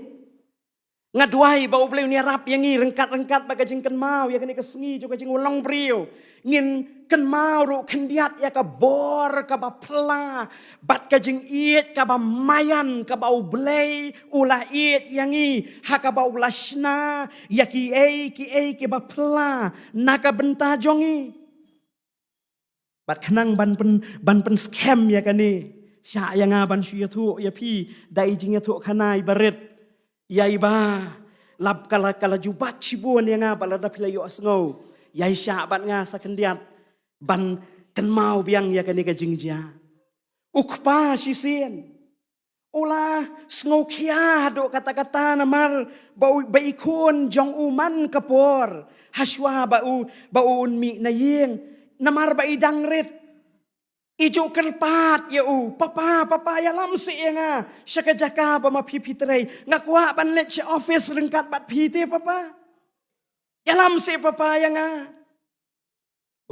ngaduai bau belai ni rap yangi rengkat bagajing kan mau ya kani kesengi juga jing ulang brio ngin kan mau ru kendiat ya ka bor ka bapla bat kajing iet ka mayan ka bau belai ulah iet yangi ha ka bau lasna ya ki ki bapla naka benta jongi bat kenang ban pen scam ya kani sya yang ban syu thu ya pi dai jing ya thu khanai baret yai ba lap kala jubat sibun yang bala da pilayo asngo yai sya bat nga sa kendiat ban kan mau biang ya kani ka jingja ukpa sisien ula sngokia do kata-kata namar bau baikon jong uman kapor haswa bau unmi na yeng namar ba idangret ijo kerpat ya papa ya lam si nga syaka jaka ba mapipitrei ngakwa ban let si office rengkat bat pite papa ya lam si papa ya nga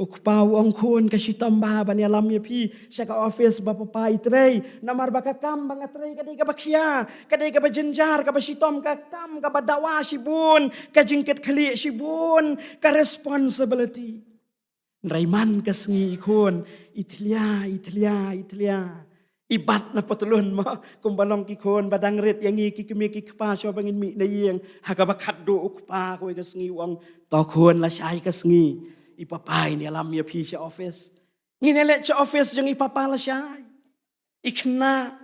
ukpau ongkun kasi tambah ban yalam ya pi syaka office ba papa itrei namar ba kakam ba ngatrei kadai ka bakya kadai ka bajenjar ka basitom ka kam ka badawa sibun ka jingket khali sibun ka responsibility Raiman kasngi ikon itlia ibat na patulun mo kumbalong kikon badang ret yang iki kemiki kpa so bangin mi na yeng hakabakat do ukpa ko kasngi wang tokon la syai kasngi ipapai ni alam ya pi sa office nginele sa office jeng ipapala syai ikna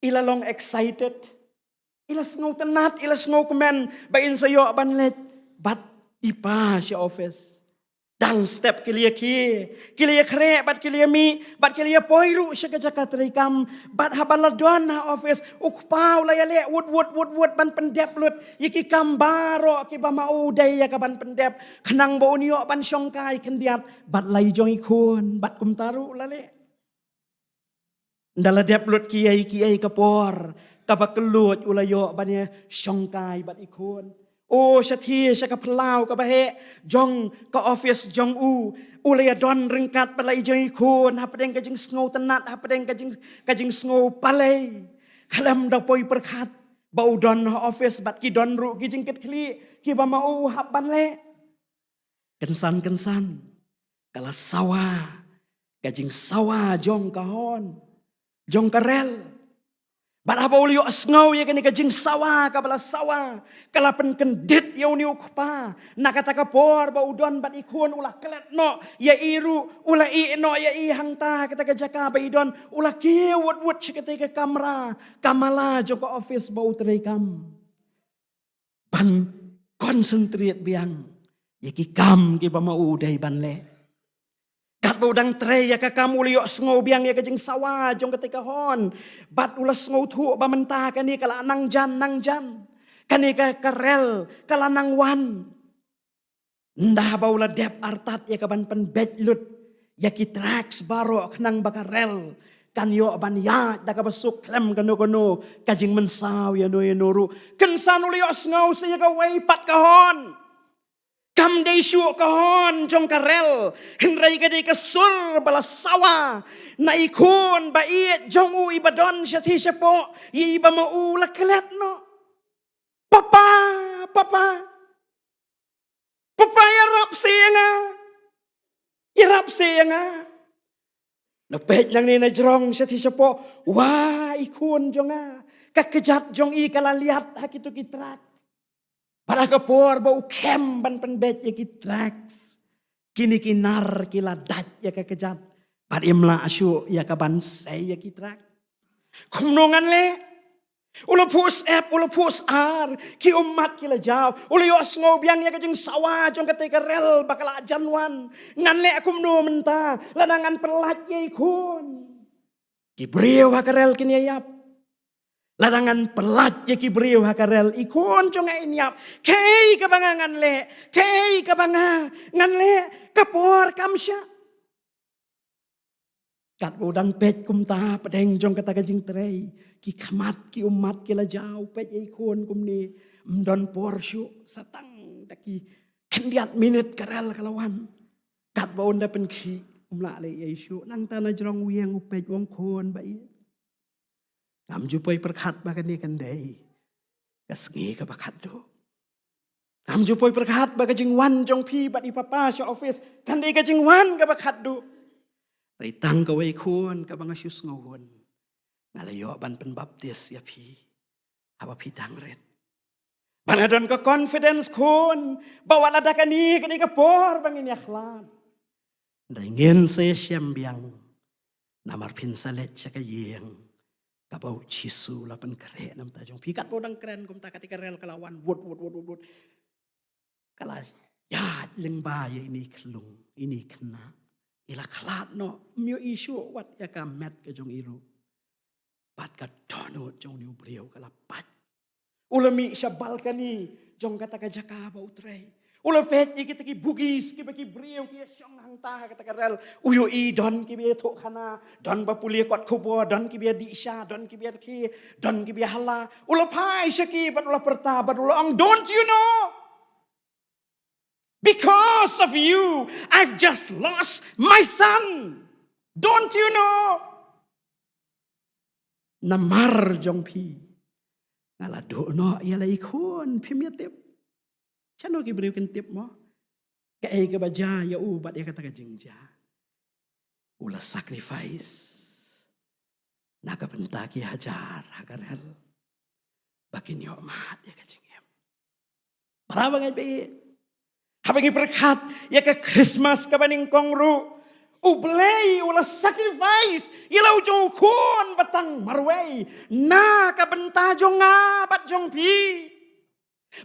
ilalong excited ilas ngau tenat ilas ngau komen bain sayo banlet bat ipa si office. Dang step kilia kre, bat kilia mi, bat kilia poiru siya kajaka terikam, bat habaladon na office, ukpaw layale, wood, ban pendep lut, yiki kambaro, kiba mauday ya kaban pendep, kanang bo niyo ban syongkay kendiat, bat lay jong ikun, bat kumtaru lale. Ndala dep lut kiyay kapor, kabakelut ulayo bannya syongkay bat ikun. Oh syati syaka pelau ka bahe jong ka office jong ulaya don rengkat palai jong ikun hapadeng kajing sngo tenat hapadeng kajing sngo palai kalam da poi perkat bau don office bat ki don ru kijing ket kli ki ba mau haban le kensan kala sawa kajing sawa jong kahon jong karel bat apa ulio asngau ya kani kajing sawa kabala sawa kalapan kendit ya uni ukpa nakata kapor ba udon bat ikun ulah kelet no ya iru ulah i no ya i hangta kata kajaka ba idon ulah kiwut sikete ke kamera kamala joko office ba utrekam ban konsentrate biang ya ki kam ki ba mau dai ban le kat bodang tre ya ka kamu liok sngo biang ya kajing sawa jong ketika hon bat ulas sngo tu ba mentah kani kala nang jan kani ka karel kala nang wan ndah ba ula dep artat ya kaban pen betlut ya ki tracks baro nang bakarel kan yo ban ya da ka basuk klem kano kajing mensaw ya no ru kensan liok sngo se ya ka wei pat ka hon kam day syuk kahon jong karel henrai kadai kasur bala sawa na ikun ba iet jong u ibadon syati syapo i iba mau la kelet no papa yarap sianga na pet nang ni na jrong syati syapo wah ikun jonga kakejat jong i kala lihat hakitu kitrak para kapor bau kem ban penbet ya ki tracks kini kinar kiladat ya kekejat pad imla asyu ya kaban say ya ki track kumnongan le ula pus app ula pus ar ki umat kila jaw ula yo sngo biang ya kajing sawa jong ketika rel bakal janwan ngan le kumno menta ladangan pelat ya ikun ki breu hakarel kini yap ladangan pelat ya kibriu hakarel ikon conga inyap kei kabangangan le kei kabangangan le kapor kamsya kat bodang pet kumta pedeng jong kata kajing trei ki kamat ki umat ki la jau pet ikon kumni mdon porsyu satang daki kendiat minit karel kalawan kat bonda pen ki umla le yesu nang tanah jrong wiang upet wong kon bai Am jupay perkat ba kani kanday. Kasngi ka bakat do. Am jupay perkat ba kajing wan jong pi bat ipapa sa office. Kanday kajing wan ka bakat do. Ritang ka way kun ka bang asyus ngawon. Ngalayo ban penbaptis ya pi. Haba pi dangret. Banadon ka confidence kun. Bawa lada kani ka por bang ini akhlan. Dengin saya syambiang. Namar pinsalet siya kayeng. Kabau cisu lapan kere nam tajong pikat bodang keren kum tak ketika rel kelawan wud kala ya lengba ya ini kelung ini kena ila kelat no mio isu wat ya kamet ke jong iru pat ka dono jong niu beliau kala pat ulami syabal kani jong kata ka jaka bau trei ula pet ye kita ki bugis ki bagi beliau ki syong hang ta kata ka rel uyo i don ki be thok khana don ba pulia kot khubo don ki be di sha don ki be ki don ki be hala ula phai shaki but ula perta but ula ang don't you know because of you I've just lost my son don't you know namar jong pi ngala do no ya lai khon phim ya tip chano ki beriu kentip mo kaya ka baja ya ubat ya kata kajingja ulah sacrifice naga benta ki hajar hagarel bakin yo mat ya kajingem para bangai be habangi berkat ya ka Christmas ka baning kongru ublay ulah sacrifice ilau jong kun batang marway na ka benta jong nga bat jong pi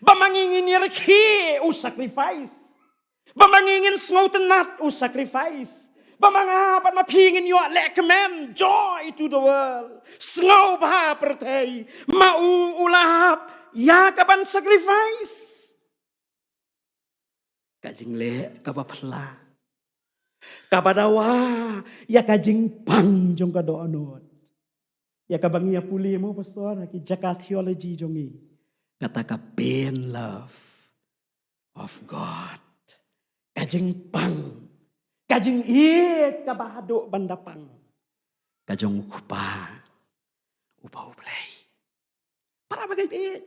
Bamangingin yarki u sacrifice. Bamangingin sngaw tenat u sacrifice. Bamangapat mapingin yo lekmen joy to the world. Sngaw bah pertay mau ulahap ya kapan sacrifice. Kajing le kabapla. Kabadawa ya kajing pang jong kadoonot. Ya kabang ya puli mo pastor ki jaka theology jongi. Kata ka pain love of God. Kajing pang. Kajing it kabahado bandapang. Kajong kupa. Upaw play. Para bagay it.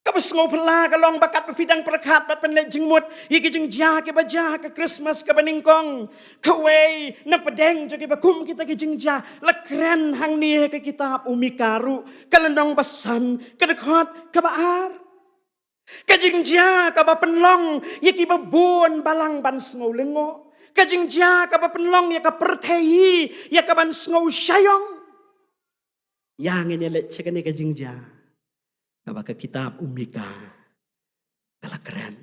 Kapos ngaw pala kalong bakat pafidang perkat bat panlejing mut. Iki jing jia ke baja ke Christmas ke baningkong. Kaway na padeng jo ke bakum kita ke jing jia. Lakren hang niya ke kitab umikaru. Kalandong basan kadekot kabaar. Kajing jia kabapenlong yaki babon balang ban ngaw lengo. Kajing jia kabapenlong yaka pertehi yaka ban ngaw syayong. Yang ini let cekani kajing jia. Kabaka kitab umika kalakran.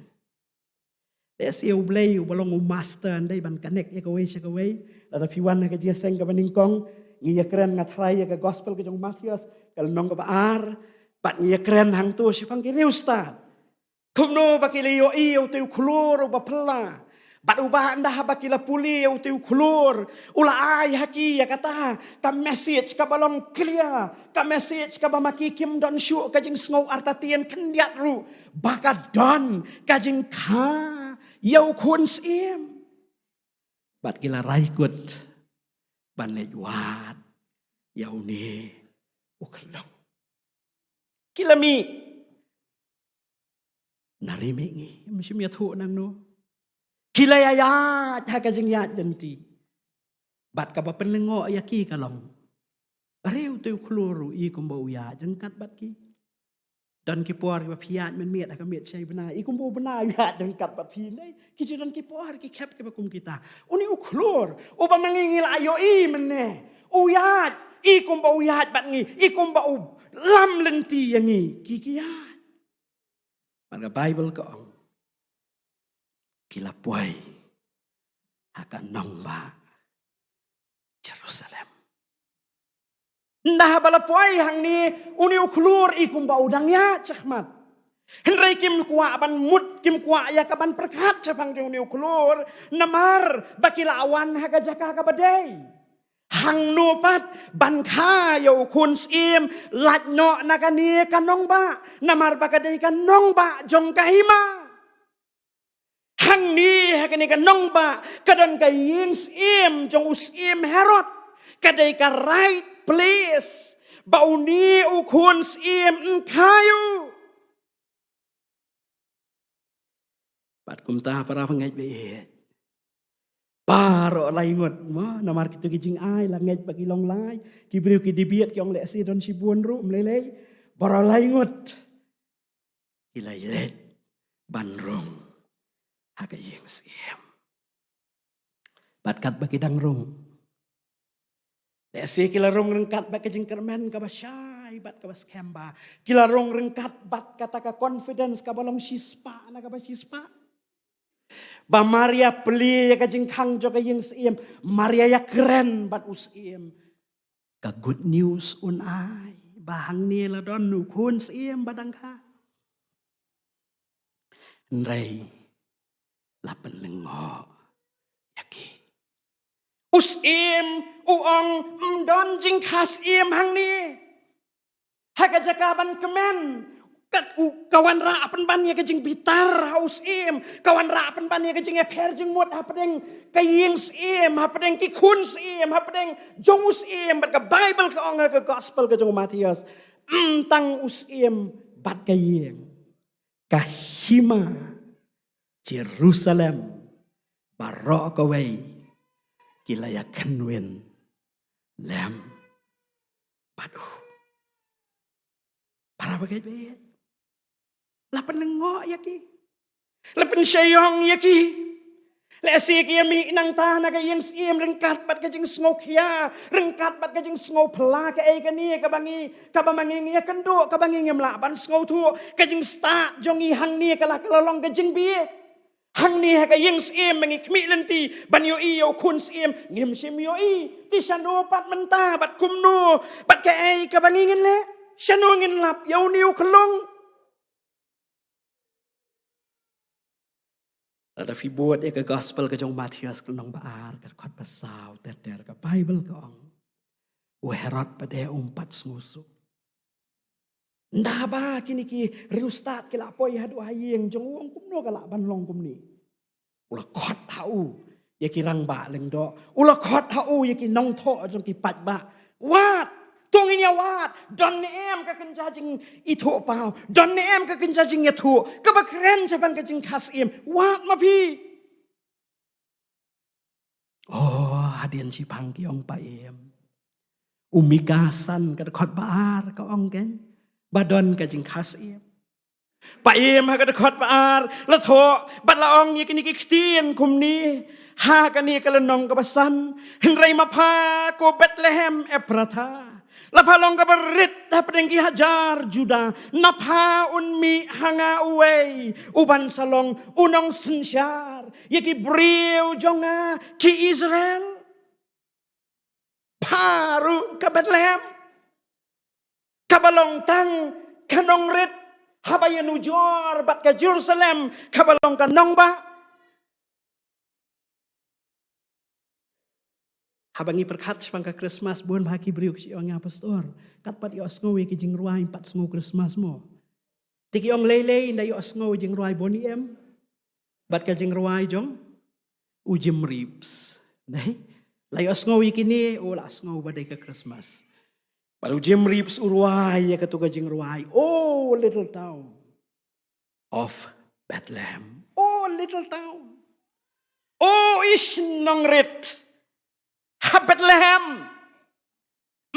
Desi ublay ubalong master andai ban connect ya kawai syakawai. Ada piwan ka dia seng ka baningkong ngiya keren ngatrai ka gospel ka jong Matius kalnong ka baar pat ngiya keren hang tu sipang kiri ustad. Kumno bakiliyo iyo tu kulur ba pala. Bat ubah anda bakila puli u tu kulur. Ula ay haki ya kata ka message ka balong clear. Ka message ka bamaki kim don syu ka jing sngaw artatian kendiat ru. Baka don ka jing ka yau kun sim. Bat kila raikut ban lejwat yau ni uklong. Kila mi narimi mesti mi thu nang no. Kilayayat hakajing yat denti. Bat kaba penlengo yaki kalong. Areu tu kluru I kumba uya jengkat bat ki. Dan ki puar ki piat men miet akan miet sai benar. I kumba benar ya jengkat bat pi nei. Ki dan ki puar ki kep ki bakum kita. Uni uklur. Uba mangingil ayo I menne. Uyat I kumba uyat bat ngi. I kumba u lam lenti yang ngi. Ki kiat. Pada Bible ko kilapuay akan nongba Jerusalem. Ndah balapuay hang ni uni uklur ikum ba udang ya cakmat. Henry kim kuwa ban mut kim kuwa ya kaban perkat capang uni uklur namar bakila awan haga jaka kabadai. Hang nupat ban kaya ukun sim lat no nakani kanong ba namar bakadai kanong ba jong kahima. Hang ni hakani ka nong ba kadon ka yings im jong usim Herod kadai ka right place bauni ukun im kayu pat kumta para pangait be paro laingot mo namar kitu kijing ai langait bagi long lai kibriu ki dibiet ki ong le si don sibuan ru mlele para laingot ilailet banrong haga yang siem. Batkat bagi dangrung. Desi kila rong rengkat bagi jengkermen kabasyai bat kabas kemba. Kila rong rengkat bat kata ka confidence kabalong sispa na kabasispa. Ba Maria peli ya kajengkang jo ka yang siem. Maria ya keren bat usiem. Ka good news unai. Bahang nila don nukun siem badang ka. Nrei. Lapan lengo yaki usim uong don jingkas im hang ni hagajakaban kemen kawan ra apan ban ya kajing bitar haus im kawan ra apan ban ya kajing eper jing mut hapadeng kaying im hapadeng kikun im hapadeng jongus im bat ka Bible ka ong ka gospel ka jong Matius tang usim bat kaying kahima Jerusalem barok away kilaya kenwen lem padu para bagay be lapan lengo yaki lapan syayong yaki Le si ki mi nang ta na ka yang sim rengkat bat ka jing sngokia, rengkat bat ka jing sngo pla ka ai ka ni ka bamangi ngia kendo ka bangi ngem la ban sngo thu ka jing sta jong i hang ni ka la ka long ka jing bi. Hang ni ha ka yang sim mangi kmi lenti ban yo i yo kun sim ngem sim yo i ti sano pat menta bat kum no bat ka ai ka bangi ngin le sano ngin lap yo niu khlong. Ada fi buat ke gospel ke jong Matius ke nong baar ke khot pasau ter ke Bible ke ong. U Herod pada umpat sengusu. Ndah ba kini ki riustat ke la poi hadu hayeng jong wong kumno ke la ban long kum ni. Ula khot hau ye ki rang ba leng do. Ula khot hau ye ki nong tho jong ki pat ba. Wat tung ini awat, don em ka kenjajing itu pau, don em ka kenjajing itu, kebakren cabang kajing khas em, wat ma pi. Oh, hadian si pangki ong pa em. Umikasan ka khot baar ka ong ken, badon kajing khas em. Pa em ha ka khot baar, la tho, bad la ong ye kini ki ktien kum ni, ha ka ni ka lenong ka basan, henrei ma pa ko Bethlehem Ephrata. Lapalong ka berit dapeng ki hajar Juda napha unmi hanga uwei uban salong unong sensyar yaki briu jonga ki Israel paru ka Bethlehem kabalong tang kanong rit habayan ujor bat ka Jerusalem kabalong kanong ba habangi perkat sepangka Christmas buan baki beriuk si ong pastor kat pat yo sngowi ki jing ruai pat sngo Christmas mo tiki ong lele inda yo sngo jing ruai boni em bat ka jing ruai jong ujim ribs nei la yo sngowi kini ola sngo badai ka Christmas baru ujim ribs uruai ya katuka jing ruai oh little town of Bethlehem oh little town oh ish nong rit Bethlehem,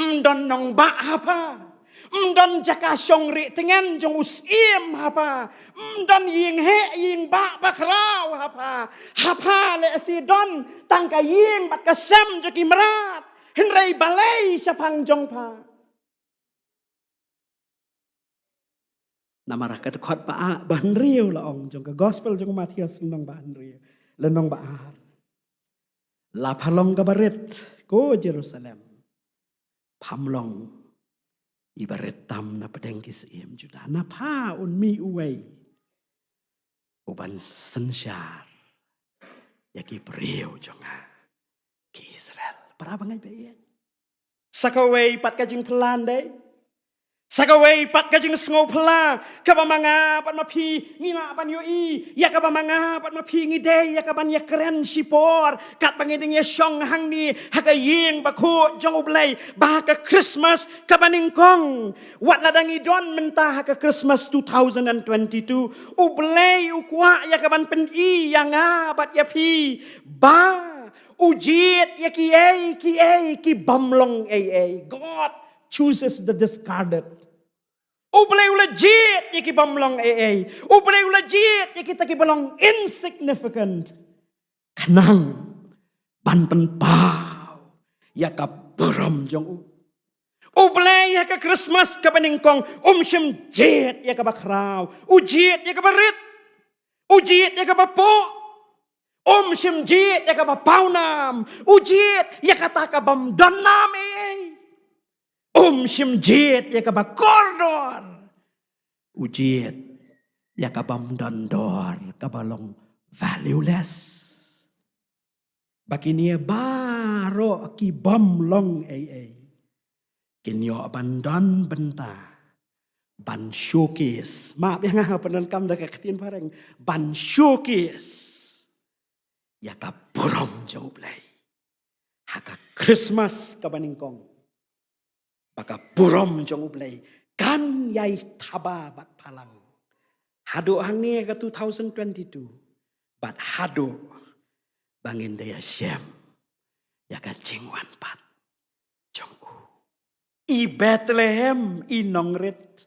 mdon nong ba hapa, mdon jaka syongri tengen jong usim hapa, mdon ying he ying ba bakrau hapa, hapa le si don tangka ying bat kasem jaki merat, henrei balai syapang jong pa. Namarah ka khot ba ban riu la ong jong ka gospel jong Matius nong ban riu, le nong ba ar. La palong gabaret ko Jerusalem. Pamlong ibaret tam na pedengkis iem Juda. Na pa un mi uwei. Uban sensyar. Yaki beriu jonga ki Israel. Para bangai bayi. Sakaway pat kajing pelan day. Sakaway pat kajing sngo pela kabamanga pat mapi ngina pan yo I ya kabamanga pat mapi ngide ya kaban ya keren sipor kat bangeding ya syong hang ni haka ying baku jong ublay bahaka Christmas kabaning kong wat ladangi don mentah haka Christmas 2022 ublay ukwa ya kaban pen I yang bat ya pi ba ujit ya ki bamlong God chooses the discarded. Ublay ulajit yaki bamlong Ublay ulajit yaki takibalong insignificant. Kanang banpen pau yaka buram jong Ublay yaka Christmas kapaningkong umsyem jit yaka bakraw. Ujit yaka barit. Ujit yaka bapo. Umsyem jit yaka bapawnam. Ujit yaka takabam donam Simjit ya kaba kordor. Ujit ya kabam dandor kabalong valueless. Bakinia baro ki bomlong Kinyo abandon benta. Ban showcase. Maaf yang apa penan kam dah ketin pareng. Ban showcase. Ya kaburom jauh belai. Haka Christmas kabaningkong. Baka burom jong ublay kan yai taba bat palang hado hang ni ka 2022 bat hado bangin daya syem ya ka cingwan pat jongku I Bethlehem I nongrit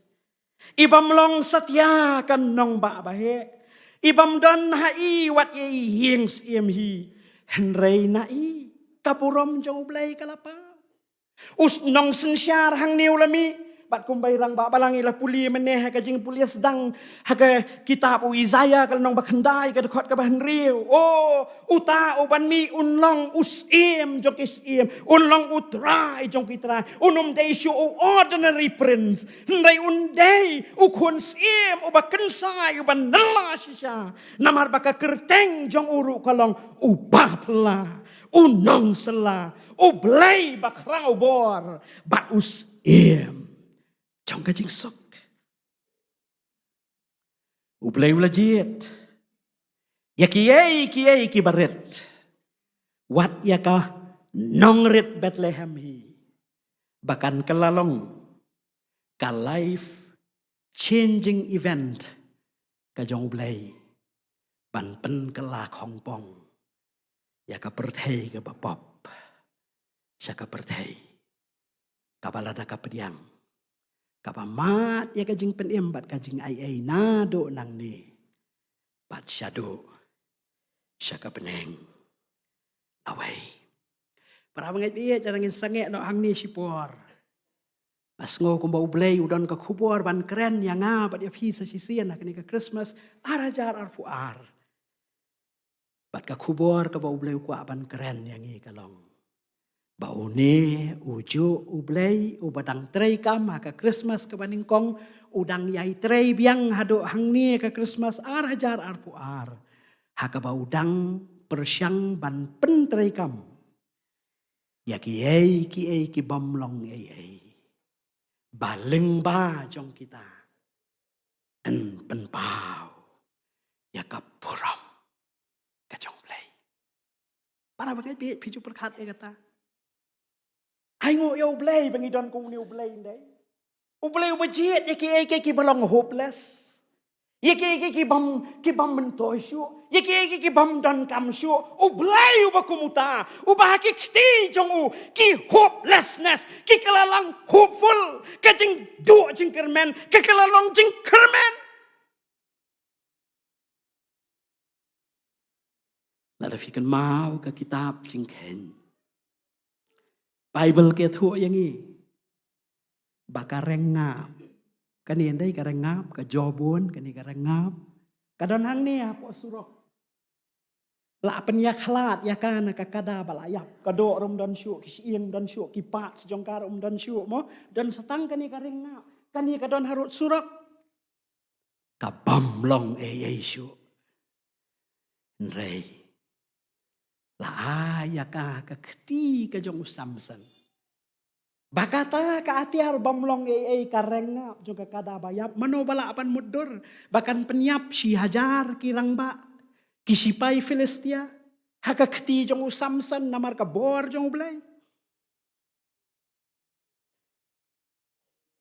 I bamlong satya kan nong ba bahe Ibam don hai wat ye yings em hi. Henrei nai kapurom jong ublay kalapa. Us nong sensyar hang niu lami. Bat kumbai rang ba balang ila puli meneh ka jing puli sedang haga kitab Isaiah kal nong bakhandai ka dekat ka bahan riu. Oh uta uban mi unlong usim jong kisim unlong utrai jong kitrai unum dei shu ordinary prince ndai undei ukun sim ubakan sai uban nala shisha namar baka kerteng jong uru kalong ubapla unong sela ublay bakrau bor bat usim trong cái chính sách ublay ulajit yakiye ki baret wat yaka nongrit Bethlehem hi bahkan kelalong ka life changing event ka jong ublay ban pen kala khong pong yaka perthei ka bapop saka perthei kabalada ka pediang kapamat ya kajing penem bat kajing ai nado nang ni bat syado syaka beneng away para bangai biye jarangin sange no hang ni sipor as ngo kumba ublay udon ka kubor ban keren yang bat ya phi sa sisian nak ni ka Christmas arajar arfuar bat ka kubor ka ba ublay ku ban keren yang i kalong baune uju ublay ubadang trei kam ka Christmas ka baningkong udang yai trei biang hado hangni ka Christmas arajar arpuar haka ba udang persyang ban pen trei kam ya ki ki bomlong baleng ba jong kita en pen pau ya ka puram ka jong play para bagai bi piju perkat e kata ai ngộ yêu ublay bangi don kung ni ublay ndai ublay ubajit ki balong hopeless ki bam mentoy shu ki bam don kam shu ublay ubakumuta ubahaki kti jong u ki hopelessness ki kalalang hopeful ka jing du jing kermen ka kalalong jing kermen lada fikan mau ka kitab jing ken Bible ke thua yang ini baka rengap kanien dai ka rengap ka jobun kani ka rengap kadon hang ni po surok la penya khlat ya kana ka kada balayap kado rom don syu ki sieng don syu ki pat sejong kar don syu mo don setang kani ka rengap kani kadon harut surok ka bamlong syu rei la ayaka ka kti ka jong samsan bakata ka atiar bamlong ka rengap jong ka kada bayap mano bala apan mudur bahkan penyap si hajar kirang ba kisipai Filistia haka kti jong samsan namar ka bor jong ublay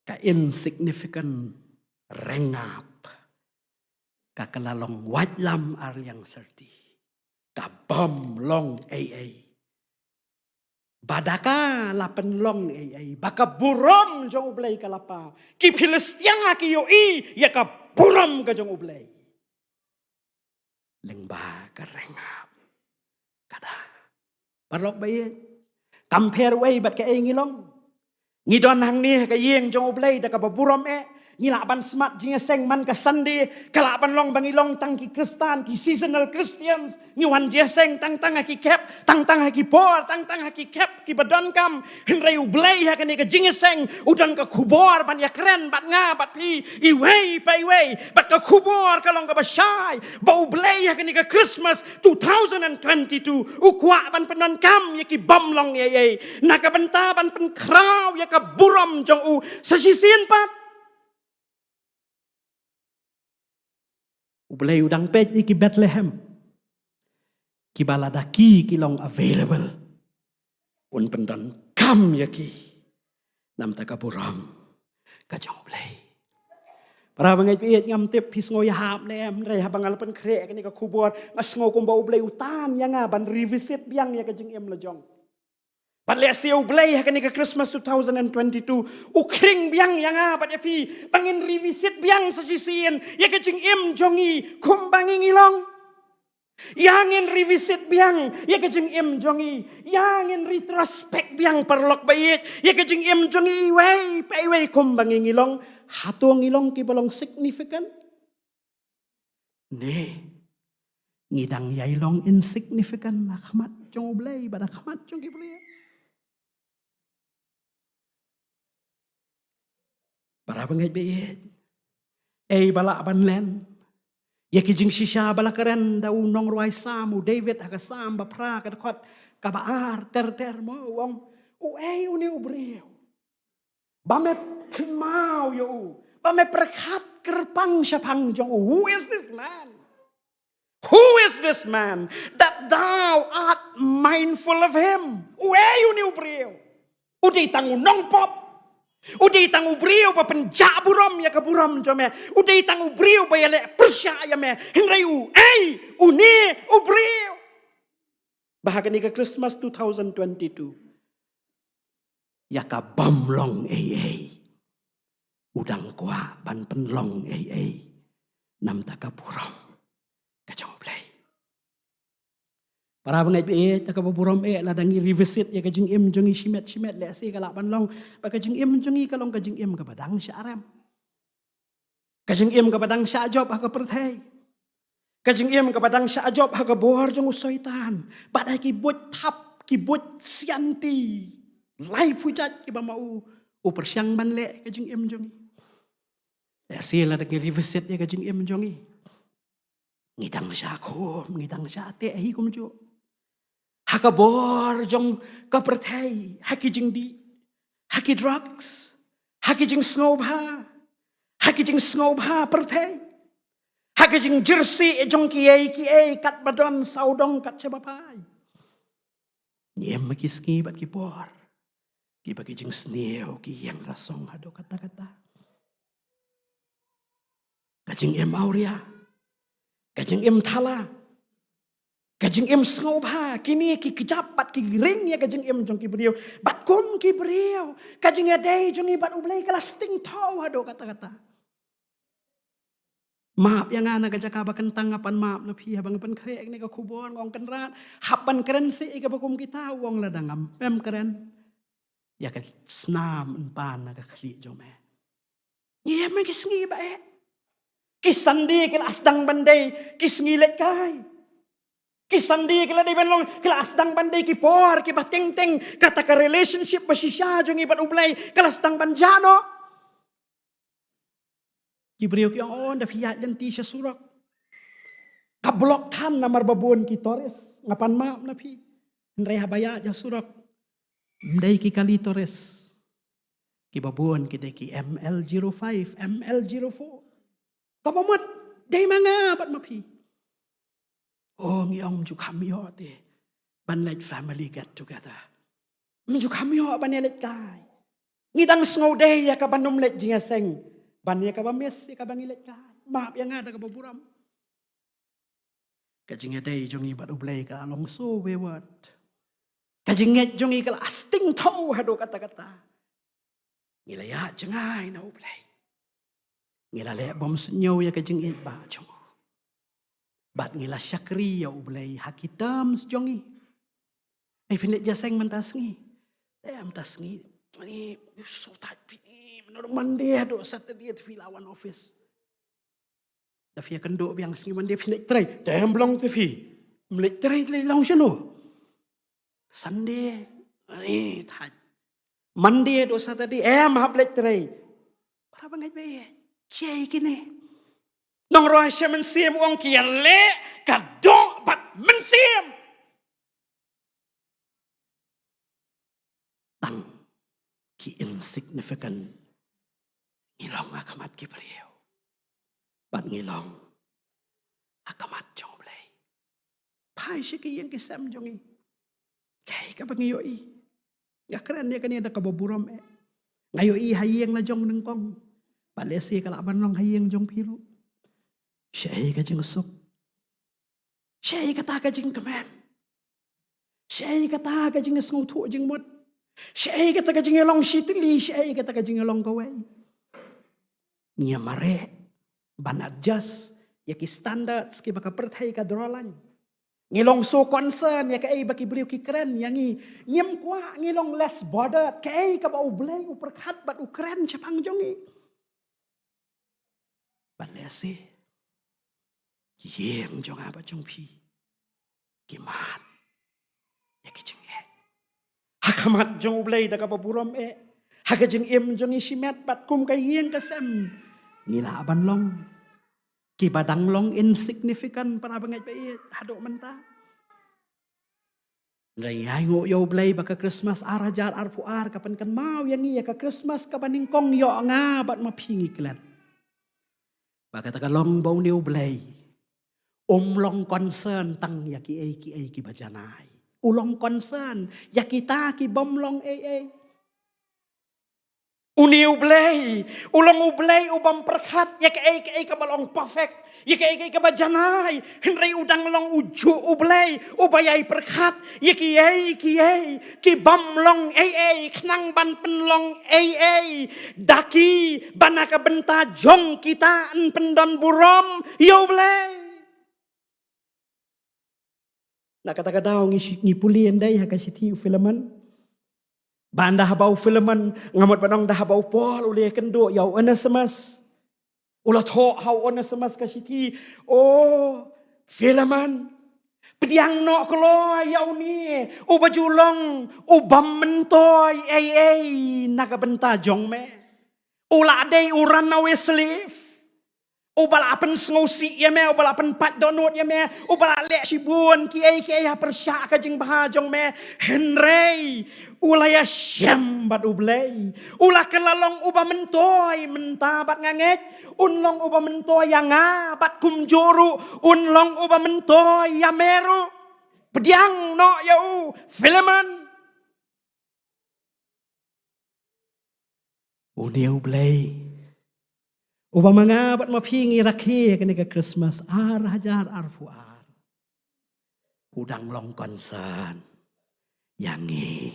ka insignificant rengap ka kalalong wajlam aryang serti kabam long badaka lapen long baka buram jong ublay kalapa ki Filistia ki yo ya ka buram ka jong ublay lengba ka rengap kada parlok baye compare way bat ka ngilong ngidon hang ni ka yeng jong ublay da ka buram Ngilaban smart jinga seng man ka Sunday kalaban long bangilong tang ki Kristan ki seasonal Christians ngiwan jeseng tang ki kep tang ki por tang ki kep ki badon kam henrei ublay ha kani ka jinga seng udan ka kubor ban ya keren bat nga bat pi iway bat ka kubor ka long ka basyay ba ublay ha kani ka Christmas 2022 ukwa ban penon kam ya ki bamlong nakabenta ban pen kraw ya ka buram jong u sa sisin pat ublay udang pej ki Bethlehem ki baladaki ki long available un pendan kam yaki nam takaburam kajang ublay para bangai piet ngam tip pis ngoy hap nem rei habangal pen krek ni ka kubor mas ngo kumba ublay utan yang ban revisit biang ya kajing em lejong Palesi ublay hakan ika Christmas 2022. Ukring biang yang apa dia pi. Pangin revisit biang sesisian. Ya kecing im jongi kumbangi ngilong. Yangin revisit biang. Ya kecing im jongi. Yangin retrospect biang perlok bayit. Ya kecing im jongi iway. Paiway kumbangi ngilong. Hatu ngilong ki balong significant. Ne. Ngidang yailong insignificant. Nakmat jong ublay. Badakmat jong kiblay. Para bangait bayit. Bala aban len. Ya kijing sisya bala keren da unong ruay samu David aga sam bapra kadakot kabaar ter mo wong uni ubreo. Bame kemau yo. Bame perkat kerpang syapang jong. Who is this man? Who is this man that thou art mindful of him? Uni ubreo. Udi tangunong pop. Uday tangu brio pa penjak buram ya kaburam jome. Uday tangu brio pa yale persyaya me. Henry uni ubrio. Bahagian ni ke Christmas 2022. Ya ka bamlong Udang kuah ban penlong Nam taka buram. Kacang play. Para bangait be taka buram ladangi revisit ya kajing im jongi shimet le si kalak panlong pa kajing im jongi kalong kajing im ka badang sya aram. Kajing im ka badang sya job ha ka perthai. Kajing im ka badang sya job ha ka bohar jong usoitan. Badai ki bot tap ki bot sianti. Lai pujat ki ba mau persyang ban le kajing im jongi. Ya si ladangi revisit ya kajing im jongi. Ngidang sya kum, ngidang sya te hi kum jo. Hakabor jong kapertai, hakijing di, haki drugs, hakijing snobha pertai, hakijing jersey jong kiai kat badon saudong kat cebapai. Niem makiski bat kipor, ki bakijing sneo ki yang rasong hado kata-kata. Kajing em auria, kajing em thala. Kajing em snobha, kini ki kejapat ki ring ya kajing em jong ki beriau. Bat kum ki beriau. Kajing adai jong bat ublay kelas ting tau hado kata-kata. Maaf yang ana kajaka ba kentang apan maaf na pi habang pan krek ni ka kubon ngong kenrat. Hapan keren si ka bakum kita wong ladangam. Pem keren. Ya ka snam empan na ka khli jong me. Ye me kisngi ba Kisandi kila asdang bandai kisngi let kai. Kisandi kila di benlong kila asdang bandai ki por ki bateng-teng kata ka relationship basisya jong ibat ublay kala asdang banjano. Ki beriau ki on da fiat lenti siya surak. Kablok tan na marbabon ki Torres ngapan maap na pi. Nray habaya ja surak. Mday ki kali Torres. Ki babon ki day ki ML05, ML04. Kapamot day mga apat mapi. Oh, ngiyong ju kami ho te. Banlet family get together. Ju kami ho banelet kay. Ngidang snow day ya ka banumlet jingaseng. Banya ka bamis ya ka bangilet kay. Maap yang ada ka baburam. Kajinga day jongi bat ublay ka along so wayward. Kajinget jongi ka asting tau hado kata-kata. Ngilaya jengay na ublay. Ngilale bom senyaw ya kajinget ba jongo. Bat ngila syakri ya ublay hakitam sejongi. Pinit jaseng mentasngi. Mentasngi. Ini so tapi menurut mandi do Saturday at Filawan office. Tapi akan do biang sengi mandi pinit try. Dem belong TV. Melit try long sino. Sunday. Ini taj. Mandi do Saturday mahap let try. Para bangai be. Kiai kini. Nong roy siya mensim wong kian le kadok bat mensim. Tang ki insignificant ngilong akamat ki beliau. Bat ngilong akamat jong blay. Pai siya ki yang kisam jongi. Kay ka pangiyoi. Ngakran niya kanina kababuram Ngayoi hayeng na jong nengkong. Palesi kalaban long hayeng jong piru. Syai ka jing usok. Syai kata ka jing kemen. Syai kata ka jing ngau tu jing mut. Siya kata ka jingelong shitili, siya kata ka jingelong kaway. Niya mare, ban adjust, yaki standards ki baka perthai ka drolan. Ngilong so concern, ya kay baki beriu ki keren, yangi nyem kwa ngilong less border, kay ka ba ublay uperkat bat ukren chapang jongi. Ban lesi, yeng jong apa jong pi, kimat, yaki jeng Hakamat jong ublay da kapaburam Haka jeng jong isimet bat kum kayeng kasem. Nila aban long. Kibadang long insignificant para bangay pa hadok menta. Layay ngo yo ublay baka Christmas arajar arpuar kapan kan mau yang iya ka Christmas kapaning kong yo nga bat mapingi klan. Baka tagalong bau ni ublay. Long concern tang yaki ki bajanay. Ulong concern, ya kita ki bomlong Uni ublay, ulong ublay ubam perkat, ya ke kabalong perfect, ya ke kabajanay, henry udang long uju ublay, ubayay perkat, ya ki bomlong knang ban penlong daki banaka benta jong kita en pendon burom, ya ublay. Nakataka daw ngipulian day hakasiti filman. Banda habaw filman ngamot panong dahabaw pol uli kendo yaw Onesimus. Ulat ho haw Onesimus kasiti. Oh, filman. Pediang no klo yaw ni ubajulong ubam mentoy nakabenta jong me. Ula day uran na slave. Ubalapan sengosi ya me, ubalapan pat donut ya me, ubalak sibun kiai persyak kajing bahajong me, Henry, ulaya syam bat ublay, ulah kelalong uba mentoy mentabat nganget, unlong uba mentoy yang bat kumjuru, unlong uba mentoy ya meru, pediang no yau, Philemon. Uni ublay. Uba mga bat mapingi rakhi kenika Christmas hajar arfuar. Udang long concern. Yangi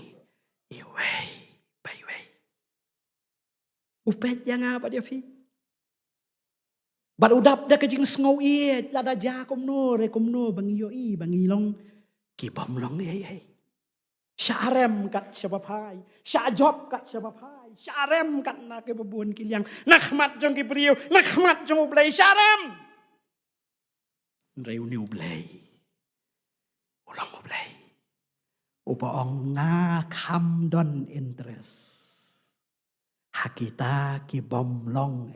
iway bayway. Upet yang apa dia fi? Bat udap da kajing sngau iet lada ja komno bangi yoi bangi long kibam long Syarem kat syabapai, syajop kat syabapai, syarem kat na ke bebuan kiliang, nakmat jong ki beriu, nakmat jong ublay syarem. Reuni ublay, ulang ublay, upaong nga kam don interest, hakita ki bom long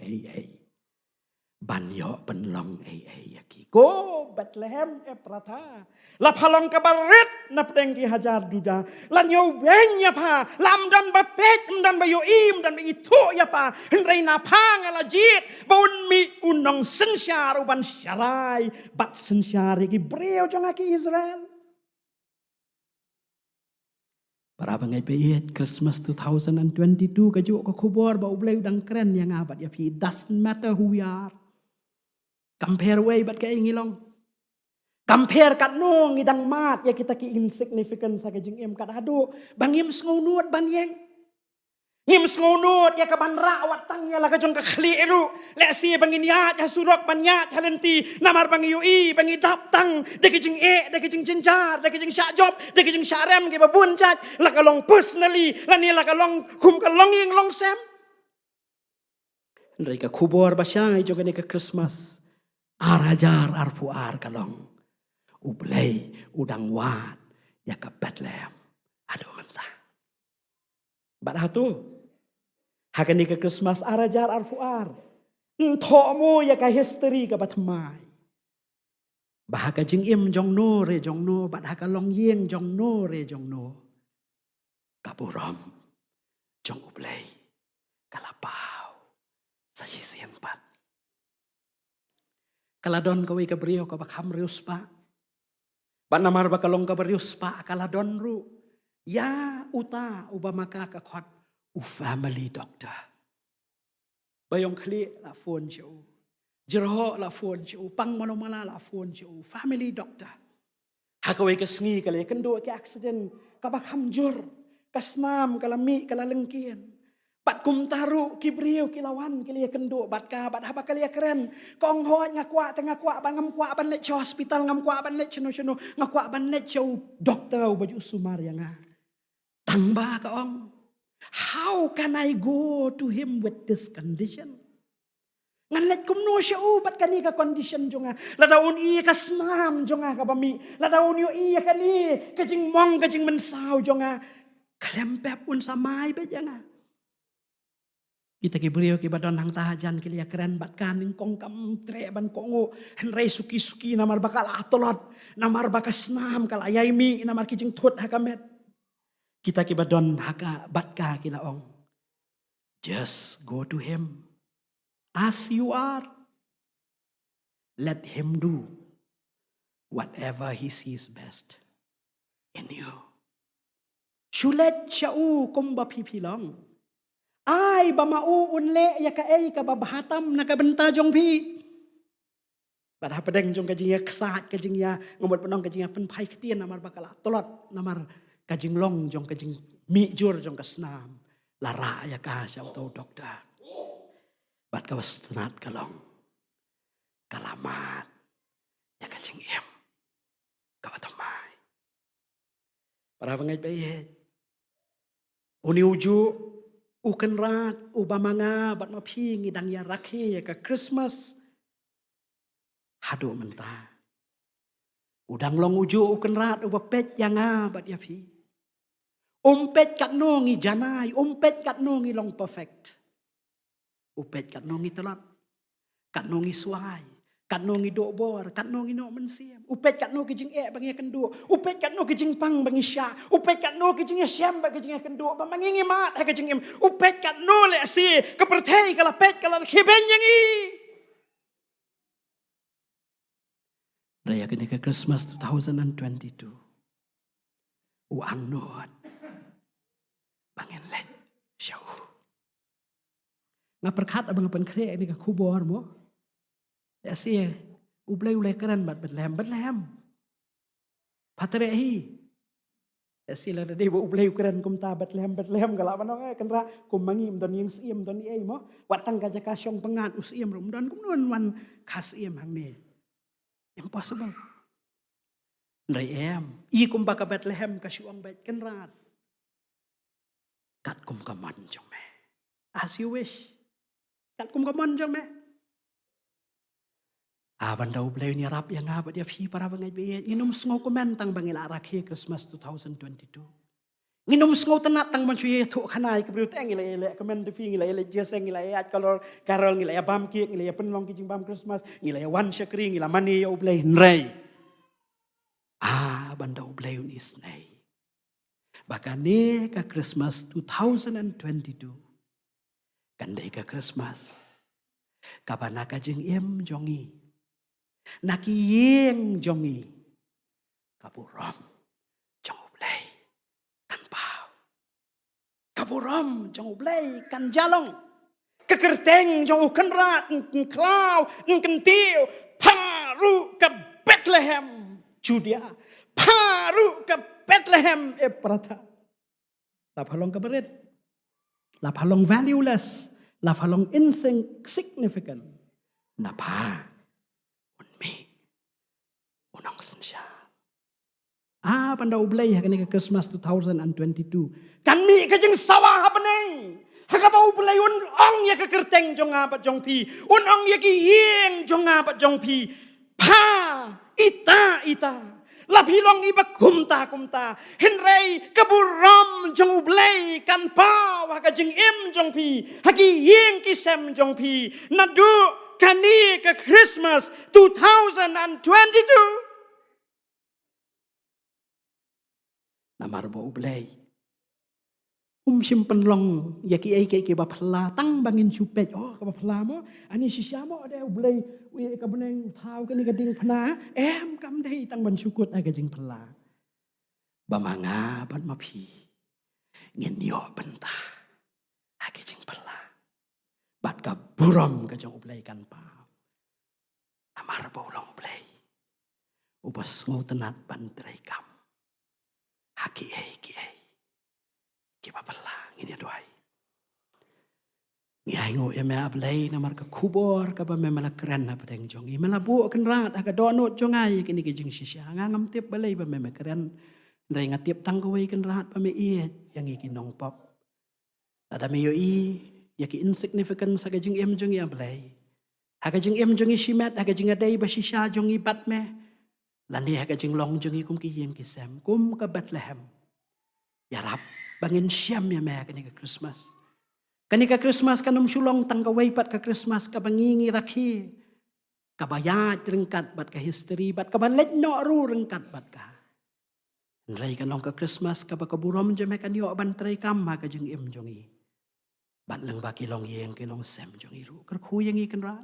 banyo penlong yaki ko Bethlehem Epratha la phalong kabarit na pedengki hajar duda la nyo benya pa lam dan bapet dan bayo im dan itu ya pa henrei na pang ala jit baun mi unong sensyar uban syarai bat sensyar ki breo jongaki Israel para bangai peit Christmas 2022 kajuk ko kubor ba ublay udang keren yang abat ya pi doesn't matter who we are. Compare way bat kay ngilong. Compare kat no ngidang mat ya kita ki insignificant sa kajing kat hadu bangim sngunut banyeng. Ngim sngunut ya kaban rawat tang ya la kajong kakliru. Le si bangin ya surok banyat halenti namar bangi yui bangi dap tang de kajing de kajing jenjar de kajing syajop de kajing syarem ki babun jat la kalong personally la ni la kalong kum kalong ing long sem. Mereka kubur basyai juga ni ke Christmas. Arajar arpuar kalong. Ublay udang wat ya ke Bethlehem. Aduh mentah. Badah tu. Hakan ni ke Christmas arajar arpuar. Entokmu ya ke history ke batmai. Bahaka jing im jong no re jong no. Badah kalong yeng jong no re jong no. Kaburam jong ublay. Kalapau. Sa sisian pat. Kaladon kawi kabriyo kabakam rius pa. Ba namar ba kalong kabarius pa kaladon ru. Ya uta uba maka kakot u family doctor. Bayong kli la phone siyo. Jirho la phone siyo. Pang malumala la phone siyo. Family doctor. Hakaway kasngi kali kendo ki accident kabakam jur. kasnam kalami kalalengkian. Bat kum taru kibriu kilawan kilia kenduk bat ka bat haba kalia keren. Kong hoa ngakwa tengah kwa ban ngam kwa ban lech hospital ngam kwa ban lech cheno ngakwa ban lech dokter baju sumar yang tangba ka ong. How can I go to him with this condition? Ngalet kum no siya ubat kani ka condition jonga. Ladaun iya kasnam jonga ka bami. Ladaun yo iya kani kajing mong kajing mensaw jonga. Kalempep un samay be jonga. Kita kibriyo kibadon hang tahajan kilia keren bat kaning kong kam tre ban kongo henrei suki namar bakal atolot namar bakasnam kalayay mi namar kijing thut hakamet. Kita kibadon haka batka kilaong. Just go to him. As you are, let him do whatever he sees best in you. Shulet siya kumba pipilong. Ay bamau unle ya kaay kababahatam nakabenta jong pi. Pada pedeng jong kajing ya kesat kajing ya ngomot penong kajing ya penpai ketian namar bakal tolot namar kajing long jong kajing mi jur jong kasnam lara ya ka siya tau dokter. Bat kawas tenat kalong kalamat ya kacing em kawatamay para bangay bayet uni uju ukan rat ubamanga bat mapi ngidang ya rakhi ya ka Christmas hadu menta udang long uju ukan rat ubapet yanga bat ya pi umpet kat no ngi janay umpet kat no ngi long perfect. Upet kat nongi telat, kat nongi suai, kat nongi dokbor, kat nongi no mensiam. Upet kat no kijing bangi kendu, upet kat no kijing pang bangi sya, upet kat no kijing syam bangi kijing kendu, bamangi mat ha kijing em, upet kat no le si kepertai kala pet kala kiben yangi. Raya ketika Christmas 2022, uang nuat, bangin let syau. Nga perkat abang pen kre ini ka kubor mo. Ya si ublay keren bat Bethlehem. Patrehi. Ya si la dei bo ublay keren kum ta Bethlehem kala manong kenra kum mangim don ying siem don ei mo. Watang ka jaka syong pengat usiem rum don kum non wan kasiem hang ni. Impossible. Ndai em i kum ba ka Bethlehem ka syong bet kenrat. Kat kum ka man jong me. As you wish. Kat kum kamon jong me. Aban daw blay ni rap yang nga dia pi para bangay bayet. Nginom sngo komentang bangil arakhi Christmas 2022. Nginom sngo tenat tang mansuye tu kanay kabriut eng ile komen de pi ile jeseng ile at color carol ile bam ki ile penlong kijing bam Christmas ile wan shakri ile mani yo blay nrei. Aban daw blay ni snay. Bakane ka Christmas 2022. Kandai ka Christmas. Kabana ka jeng em jongi. Nakiyeng jongi. Kaburom jong ublay kan pau. Kaburom jong ublay kan jalong. Kekerteng jong ukan rat klaw kentiu paru ke Bethlehem Judea. Paru ke Bethlehem Ephrata. Laphalong ka berit. Laphalong valueless, laphalong insignificant. Napa, unmi, unang sensya. Pandau ublay hakani ka Christmas 2022. Kami kajing sawah hapeneng. Hakabau ublay ong ya kekerteng jong apat jong pi. Ong ya ki yeng jong apat jong pi. Pa, ita. Lapilong iba kumta. Henrei keburam jong ublay kan pa waka jeng im jong pi. Haki yeng kisem jong pi. Nadu kani ke Christmas 2022. Namar bo ublay. Simpen long yaki ay kay bapla tang bangin supet oh ka bapla mo ani sisya mo ada ublay wi ka beneng thaw kani gading phna em kam dei tang ban sukut ay gading phla bamanga ban mapi ngin yo benta aki jing phla bat ka buram ka jong ublay kan pa amar bo long ublay ubas ngotenat ban trai kam haki ay Kiba pala ngini doai. Ngai ngo ya me ablay na marka kubor ka ba me malakren na padeng jongi malabu kan rat aga donot jongai kini ke jing sisya ngam tip balay ba me keren ndai ngatip tanggawai kan rat pa me iet yang iki nong pop. Ada me yo i ya ki insignificant sa jing em jongi ablay. Haga jing em jongi shimet haga jing adai ba sisya jongi bat me. Landi haga jing long jongi kum ki yeng ki sem kum ka Bethlehem. Ya rap bangin siam ya me kini ke Christmas. Kanika Christmas kanum sulong tanggaway pat ka Christmas ka bangingi rakhi. Kabayat rengkat bat ka history bat kabalet no ru rengkat bat ka. Nrai kanong ka Christmas ka bakaburom jeme kanyo bantray kam ha ka jeng im jongi. Bat lang ba kilong yeng kilong sem jongi ru. Kerku yang ikan ra.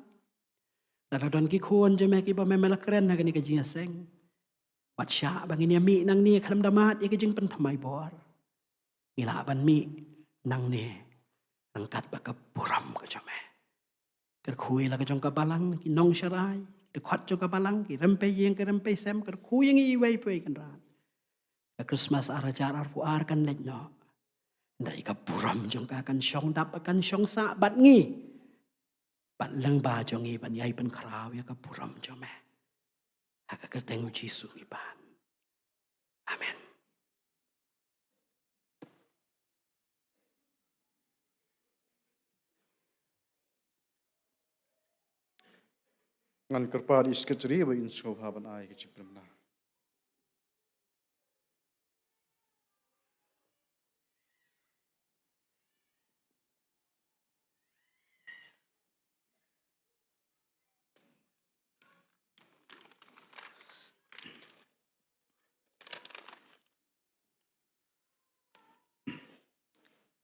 Daradon ki kuon jeme ki ba memelakren ha kanika jeng seng. Bat sya bangin ya mi nang ni kalam damat ya jeng pentamay bor. Ngilaban mi nang ni. Angkat baka puram ka jome. Kerkui la ka jong ka balang ki nong syarai, dekat jong ka balang ki rempe yeng ke rempe sem kerkui yang iwai pui kan rat. Ka Christmas arajar arpuar kan letno. Ndai ka puram jong ka kan syong dap akan syong sa bat ngi. Bat leng ba jong i ban yai pen karaw ya ka puram jome. Haka kerteng Jisu iban. Amen. Ngan kerpa di sketri ba inso haban ai ke cipremna.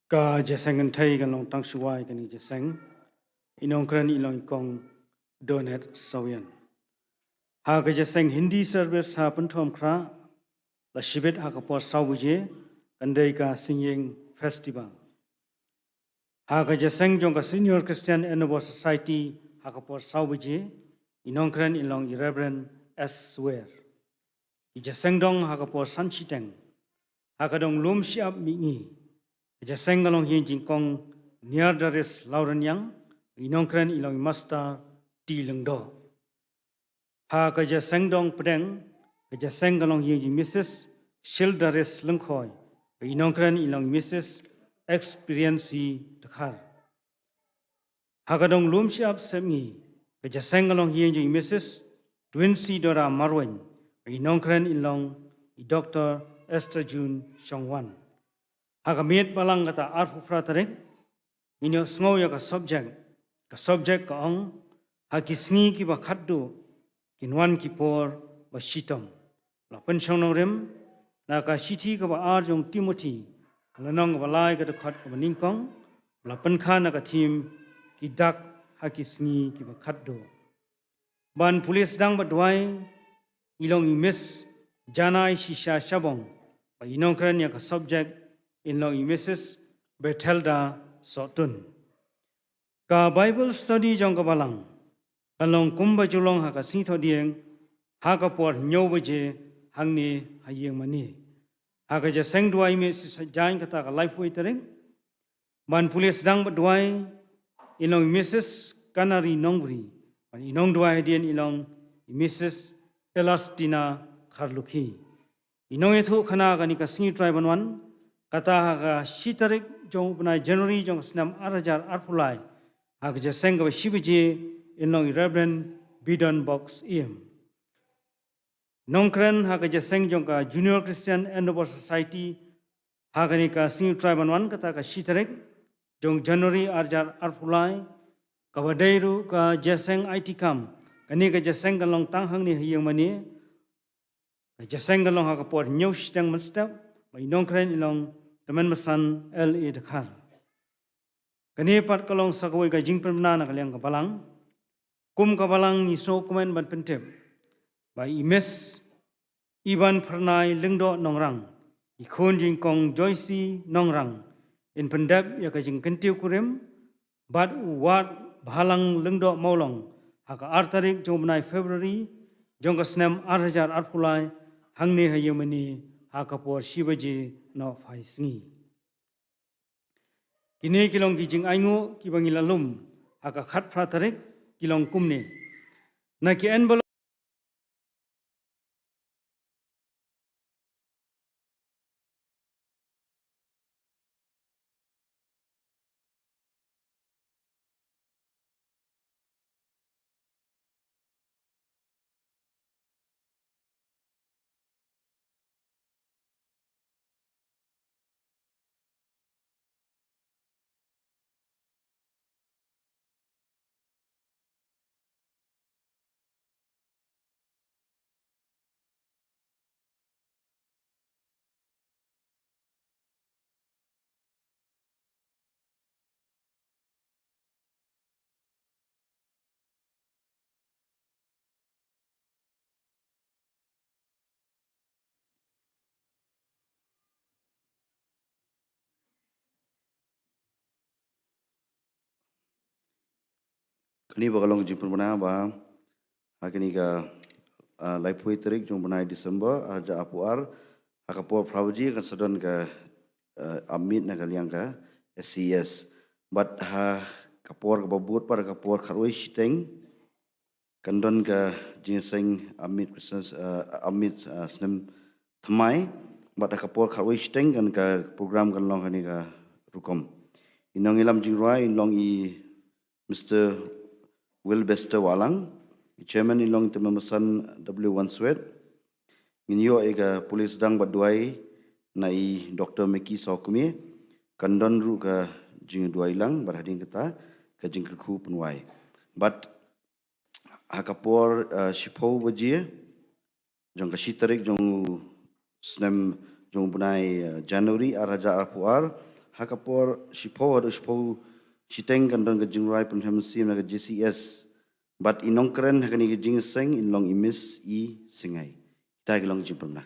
Ka jeseng an thai kan long tang suwai kan ni jeseng. Inong kran ilong kong donet sawian. Ha ka jeseng Hindi service ha pentom kra la shibet ha ka por sawuje kandai ka singing festival. Ha ka jeseng jong ka Senior Christian Endeavor Society ha ka por sawuje inong kran ilong Reverend S. Swear. I jeseng dong ha ka por sanchiteng. Ha ka dong lum siap mingi. Jeseng galong hian jingkong near daris lauren yang inong kran ilong master ti lengdo. Ha ka jeseng dong pedeng ka jeseng galong hian jing Mrs. Shildaris lengkhoy inong kran ilong Mrs. Experience dekhar. Ha ka dong lum siap semi ka jeseng galong hian jing Mrs. Twinsi Dora Marwen inong kran ilong Dr. Esther June Chongwan. Hagamit balang kata arfu pratarek inyo sngow ya ka subject ka ong hakisngi ki ba khaddu kinwan ki por ba shitom la penchong rem na ka shiti ka ba arjong Timothy kalanong ba lai ka khat ka ningkong la penkha na ka team ki dak hakisngi ki ba khaddu ban police dang ba dwai ilong miss janai shisha shabong ba inong kran ya ka subject inlong Mrs. Bethelda Sotun. Ka Bible study jong ka balang. Kalong kumba julong haka sito dieng haka por nyobaje hangni hayeng mani. Haka ja seng duai me jain kata ka life way tereng. Man pulis dang duai inlong Mrs. Kanari Nongbri. Man inong duai dien ilong Mrs. Elastina Karluki. Inong itu khana kani ka singi tribe one. Kata haga shitarik jong punai January jong senam arajar arpulai haga jaseng ka shibije inong Reverend Bidon Box im nongkren haga jaseng jong ka Junior Christian Endeavor Society haga ni ka singu tribe one kata ka shitarik jong January arajar arpulai ka wadairu ka jaseng IT kam kani ka jaseng ka long tanghang ni hiyang mani ka jaseng ka long haga por nyaw sitang manstap may nongkren ilong teman mesan LA Dakar. Kani pat kalong sakawai ka jingpen na kaliang kabalang. Kum kabalang iso kumen ban pentep. Ba imes iban pernai lengdo nongrang. Ikon jingkong Joyce nongrang. In pendep ya ka jing kentiu kurim. Bat uwat bahalang lengdo maulong. Haka artarik jong benai February. Jong ka senem arhajar arpulai. Hangni hayamani haka por shibaji no faisngi. Kini kilong kijing aingu kibangilalum haka khat pratarik kilong kumni. Na ki envelope Kini bakalong jipun bana ba hakini ka laipui tarik jong bana Disember aja apuar hakapor prauji kan sedon ka amit na kaliang ka SCS but ha kapor ka babut para kapor karoi shiteng kandon ka jinseng amit Christmas amit snem thamai but kapor karoi shiteng kan ka program kan long hani ka rukom inong ilam jingrai inong i Mr. Will Bester Walang, Chairman ilong Temamesan W1 Swed, Nginyo ega Polis Dang Baduai, Nai Dr. Meki Saukumi, Kandon Ru ka Jing Duai Lang, Barhading Kata, ka Jing Kerku Penwai. But Hakapor Shipo Bajie, Jong Kashitarik, Jong Snem, Jong Bunai Januari, Araja Arpuar, Hakapor Shipo ada Shipo Shiteng kandon ke jingrai penhamsim na ke JCS, but inong keren hakani ke jing seng inlong imis I singai. Kita gelong jimpurna.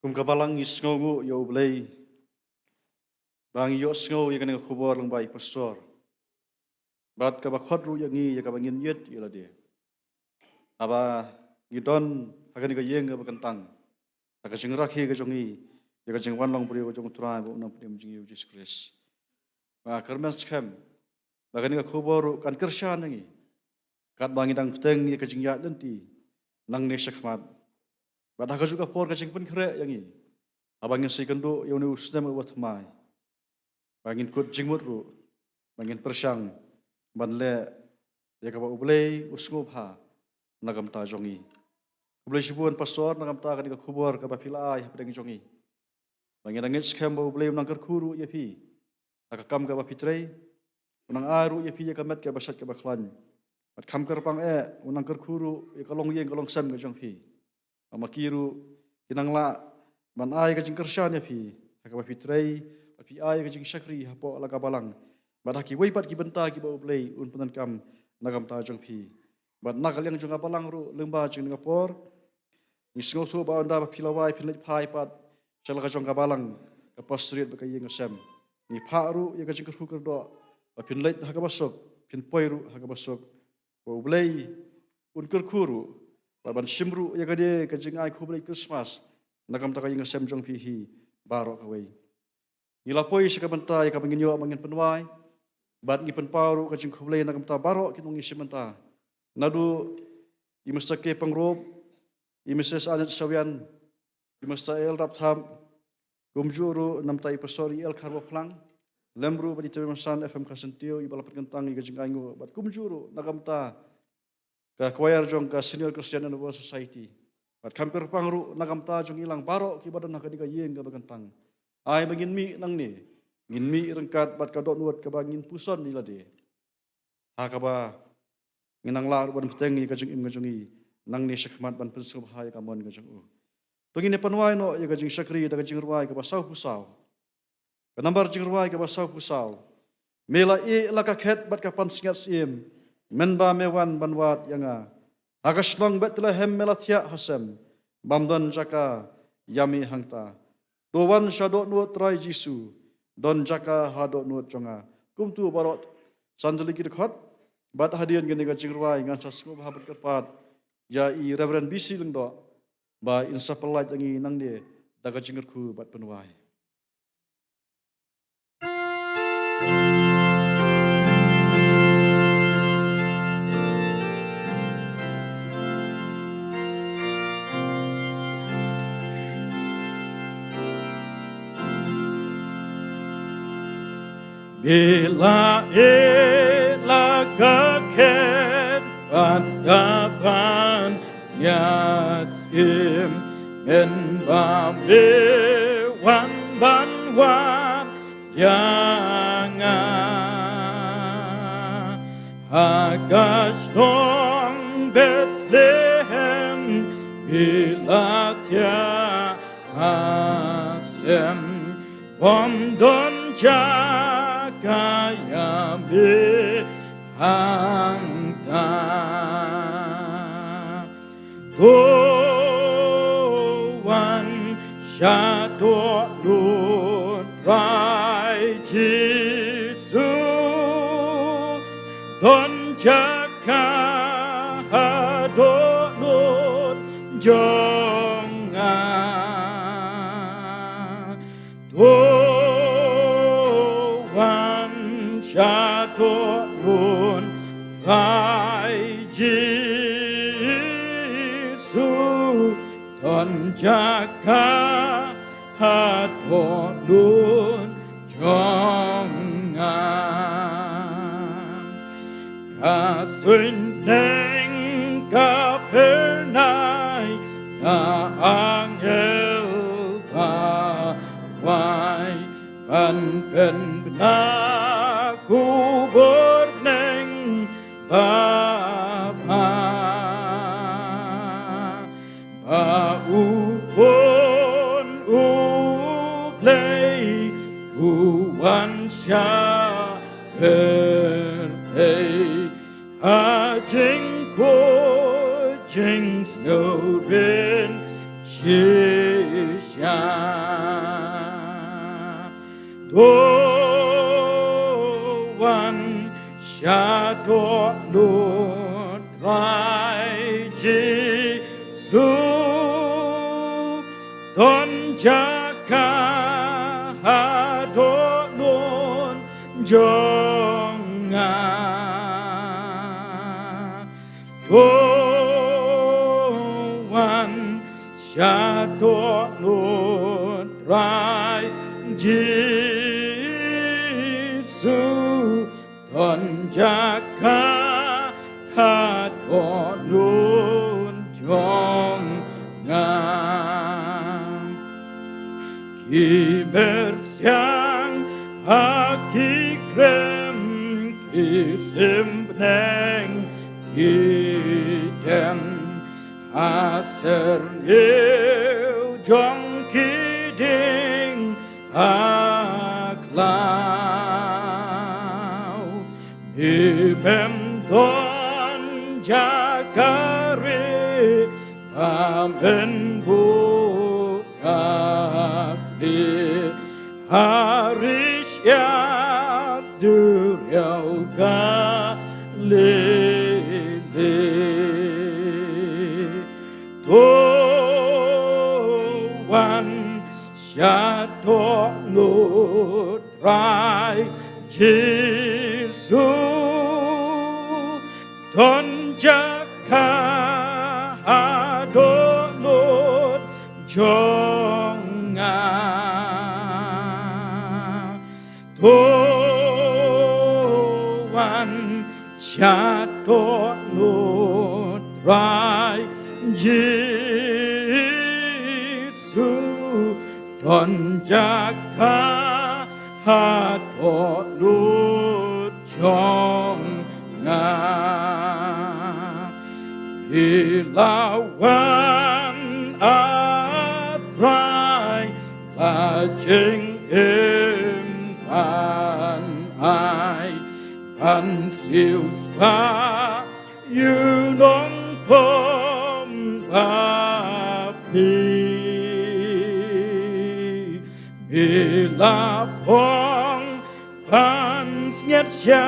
Kum kabalang isngogu yo blay. Bang yo sngo ya kena kubor lang bai pastor. Bat ka bakhot ru yang ni ya ka bangin yet ya dia. Aba ngidon hakani ka yeng ka bakantang. Taka jingrakhi ka jongi ya ka jingwan long puri ka jong turai bo nam puri mjing yu Jesus Christ. Ba karmen skam. Bakani ka kubor kan kershan ngi. Kat bangi dang peteng ya ka jingya lenti. Nang ne syakmat. Bat haka juga por ka jingpen kre yang ni. Abangin si kendo ya ni usdem wat mai. Bangin kut jingmut ru. Bangin persyang. Banle ya ka ba ublei usngub ha. Nagam ta jongi. Kublai sibuan pastor nagam ta ka kubor ka ba pilai pedang jongi. Bangin angit skam ba ublei nangkar kuru ya pi. Akakam ka ba pitrei. Unang aru ya pi ya kamet ka basat ka ba khlan. Bat kam kar pang unangkar kuru ya kalong yeng kalong sam ka jong pi. Amakiru kinangla ban ai ka jingkar shan ya pi. Ka ba pitrei ba pi ai ka jing syakri hapo ala ka balang. Bat haki weipat ki benta ki ba ublei un penan kam nagam ta jong pi. Bat nakal yang jong balang ru lemba jing ngapor. Ni sngau thu ba anda ba pilawai pilai pai pat chala ka jong ka balang ka postrit ba ka yeng sam. Ni pharu ya ka jingkar hu do ba pilai ha ka basok pin poiru ha ka basok. Ba ublei un kuru ban simru ya ka de ka jing ai khu blai Christmas nagam ta ka yeng sam jong pi hi baro ka wei. Nilapoi sa kabanta ya ka bangin yo mangin penwai. Bat ni penparu ka jing khu blai nagam ta baro kinong isimanta. Nadu imesta ke pangrob imeses anet sawian imesta el raptham gumjuru namtai pastori el karbo plang lemru badi temesan FM kasentio ibala perkentang i gajing aingu bat gumjuru nagamta ka choir jong ka senior Christian and World Society bat kamper pangru nagamta jong ilang baro ki badan hakani ka yeng ka bakantang ai bangin mi nang ni ngin mi rengkat bat ka dot nuat ka bangin puson ila de hakaba nginang lar ban peteng ni kajing im kajungi nang ni syakmat ban pensub hai ka mon kajung u tungi ne panwai no ya kajing syakri da kajing ruai ka basau pusau ka nambar jing ruai ka basau pusau mela e la ka khet bat ka pan singat sim menba mewan banwat yanga akaslong Bethlehem melathia hasem bamdon jaka yami hangta dowan shadot nuot trai jisu don jaka hadot nuot jonga kumtu barot sanjali ki khot bat hadian gani ka jingruai ngan sasku bahabat kerpat ya i Reverend BC leng do ba insa pelaj angi nang de daga jingat ku bat penuai. Bila ela kaket padapan siat sim men bambe wan ban wan jangan hagas dong Bethlehem bila tia asem bom don kaya be hangta tuan syato lut rai jisu don jaka do lut jonga Syato nun rai Jisu ton jaka hato nun jonga kasun neng kapernai na angel bawai ban pen benar ku berneng Bapa Bau pun uplay Uwan siya bertay Hajing ko jing snowrin Shisha Syato nun rai Jisu ton jaka hato nun jonga tuan syato nun rai Jisu ton jaka hato nun jonga ki bersiang haki krem ki simneng ki dem aser eu jong ki ding aklau Ibem ton jakare amen bukakli haris ya duryau ka lele tuan syato lut rai Jisu ton jaka hado lut jonga tuan syato lut rai Jisu ton jaka hado lut jonga ilawan atrai lajeng impan ai pan siêu spa yunong pom papi bila pong pan nyet ya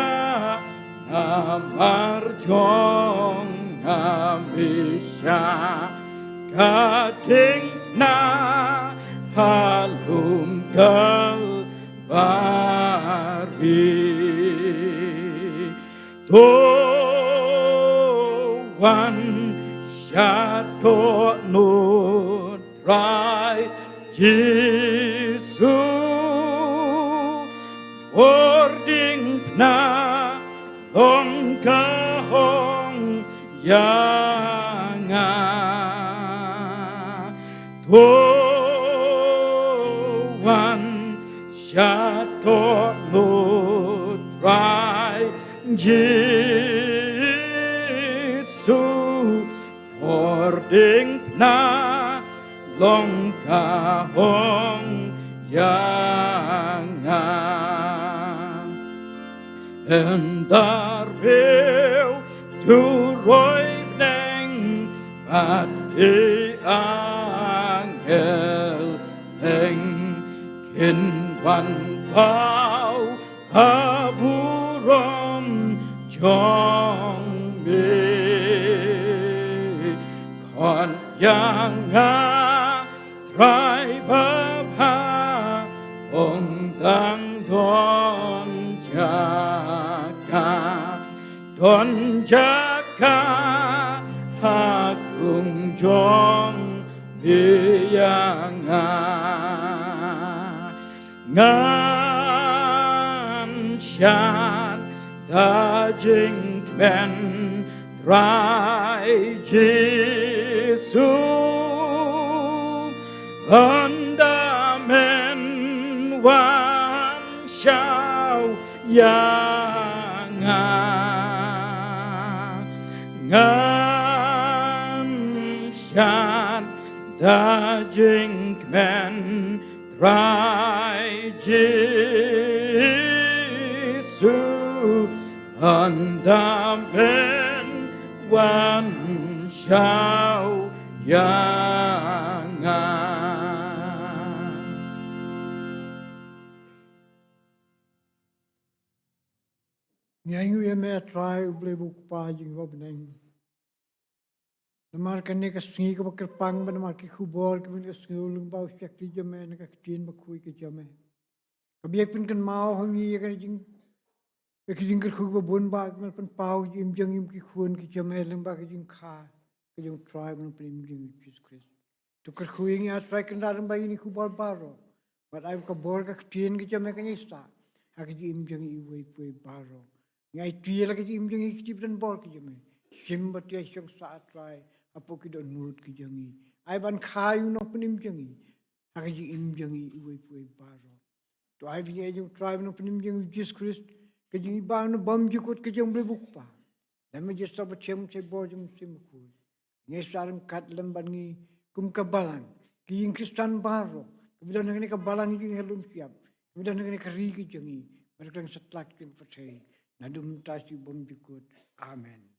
amar jonga Amisya kating na halum kalbari Tuhan syato nutrai Yesus Ording na long kahong yanga Tuhan syato nutrai Yesu Ording na long kahong yanga And daar wil du roi neng at de angel neng kin wan pau aburom jong me kon yang nga trai ba ha ong tang don Don jaka hakung jong biyanga ngan syan dajing men trai Jesu andamen wan xiao yanga ngan syan dajing men trai Jesu andamen wan xiao yanga Nyangu ya me try uble buk pa jing wa beneng. Namar kane ka singi ka bakar pang ban namar ki khubor ki bin skul ba syak ti jame na ka tin ba khui ke jame. Ka biak pin kan mau hangi ka jing ka jing ka khu ba bun ba ka pan pau im jang im ki khun ki jame leng ba ka jing kha ka jing try ban prim jing Jesus Christ. Tu ka khui ngi a try kan dalam ba ini khubor baro. But I ka bor ka tin ki jame ka ni sta. Ha ka im jang i we baro. Ngai tia lagi im jangi kitip dan bor ki jame simbat ya syong saat try apo ki don nut ki jangi ai ban khayu no penim jangi hagi im jangi iwe baro to ai vi jung try no penim jangi Jesus Christ ke jangi ba no bam jikot ke jang buk pa lama just ab chem che bor jum sim ku ngai saram kat lemban ngi kum ka balang ki ing Kristan baro kemudian ngene ka balang ji helum siap kemudian ngene ka ri ki jangi mereka setlak jeng percaya Nadum tasi bom jukut. Amen.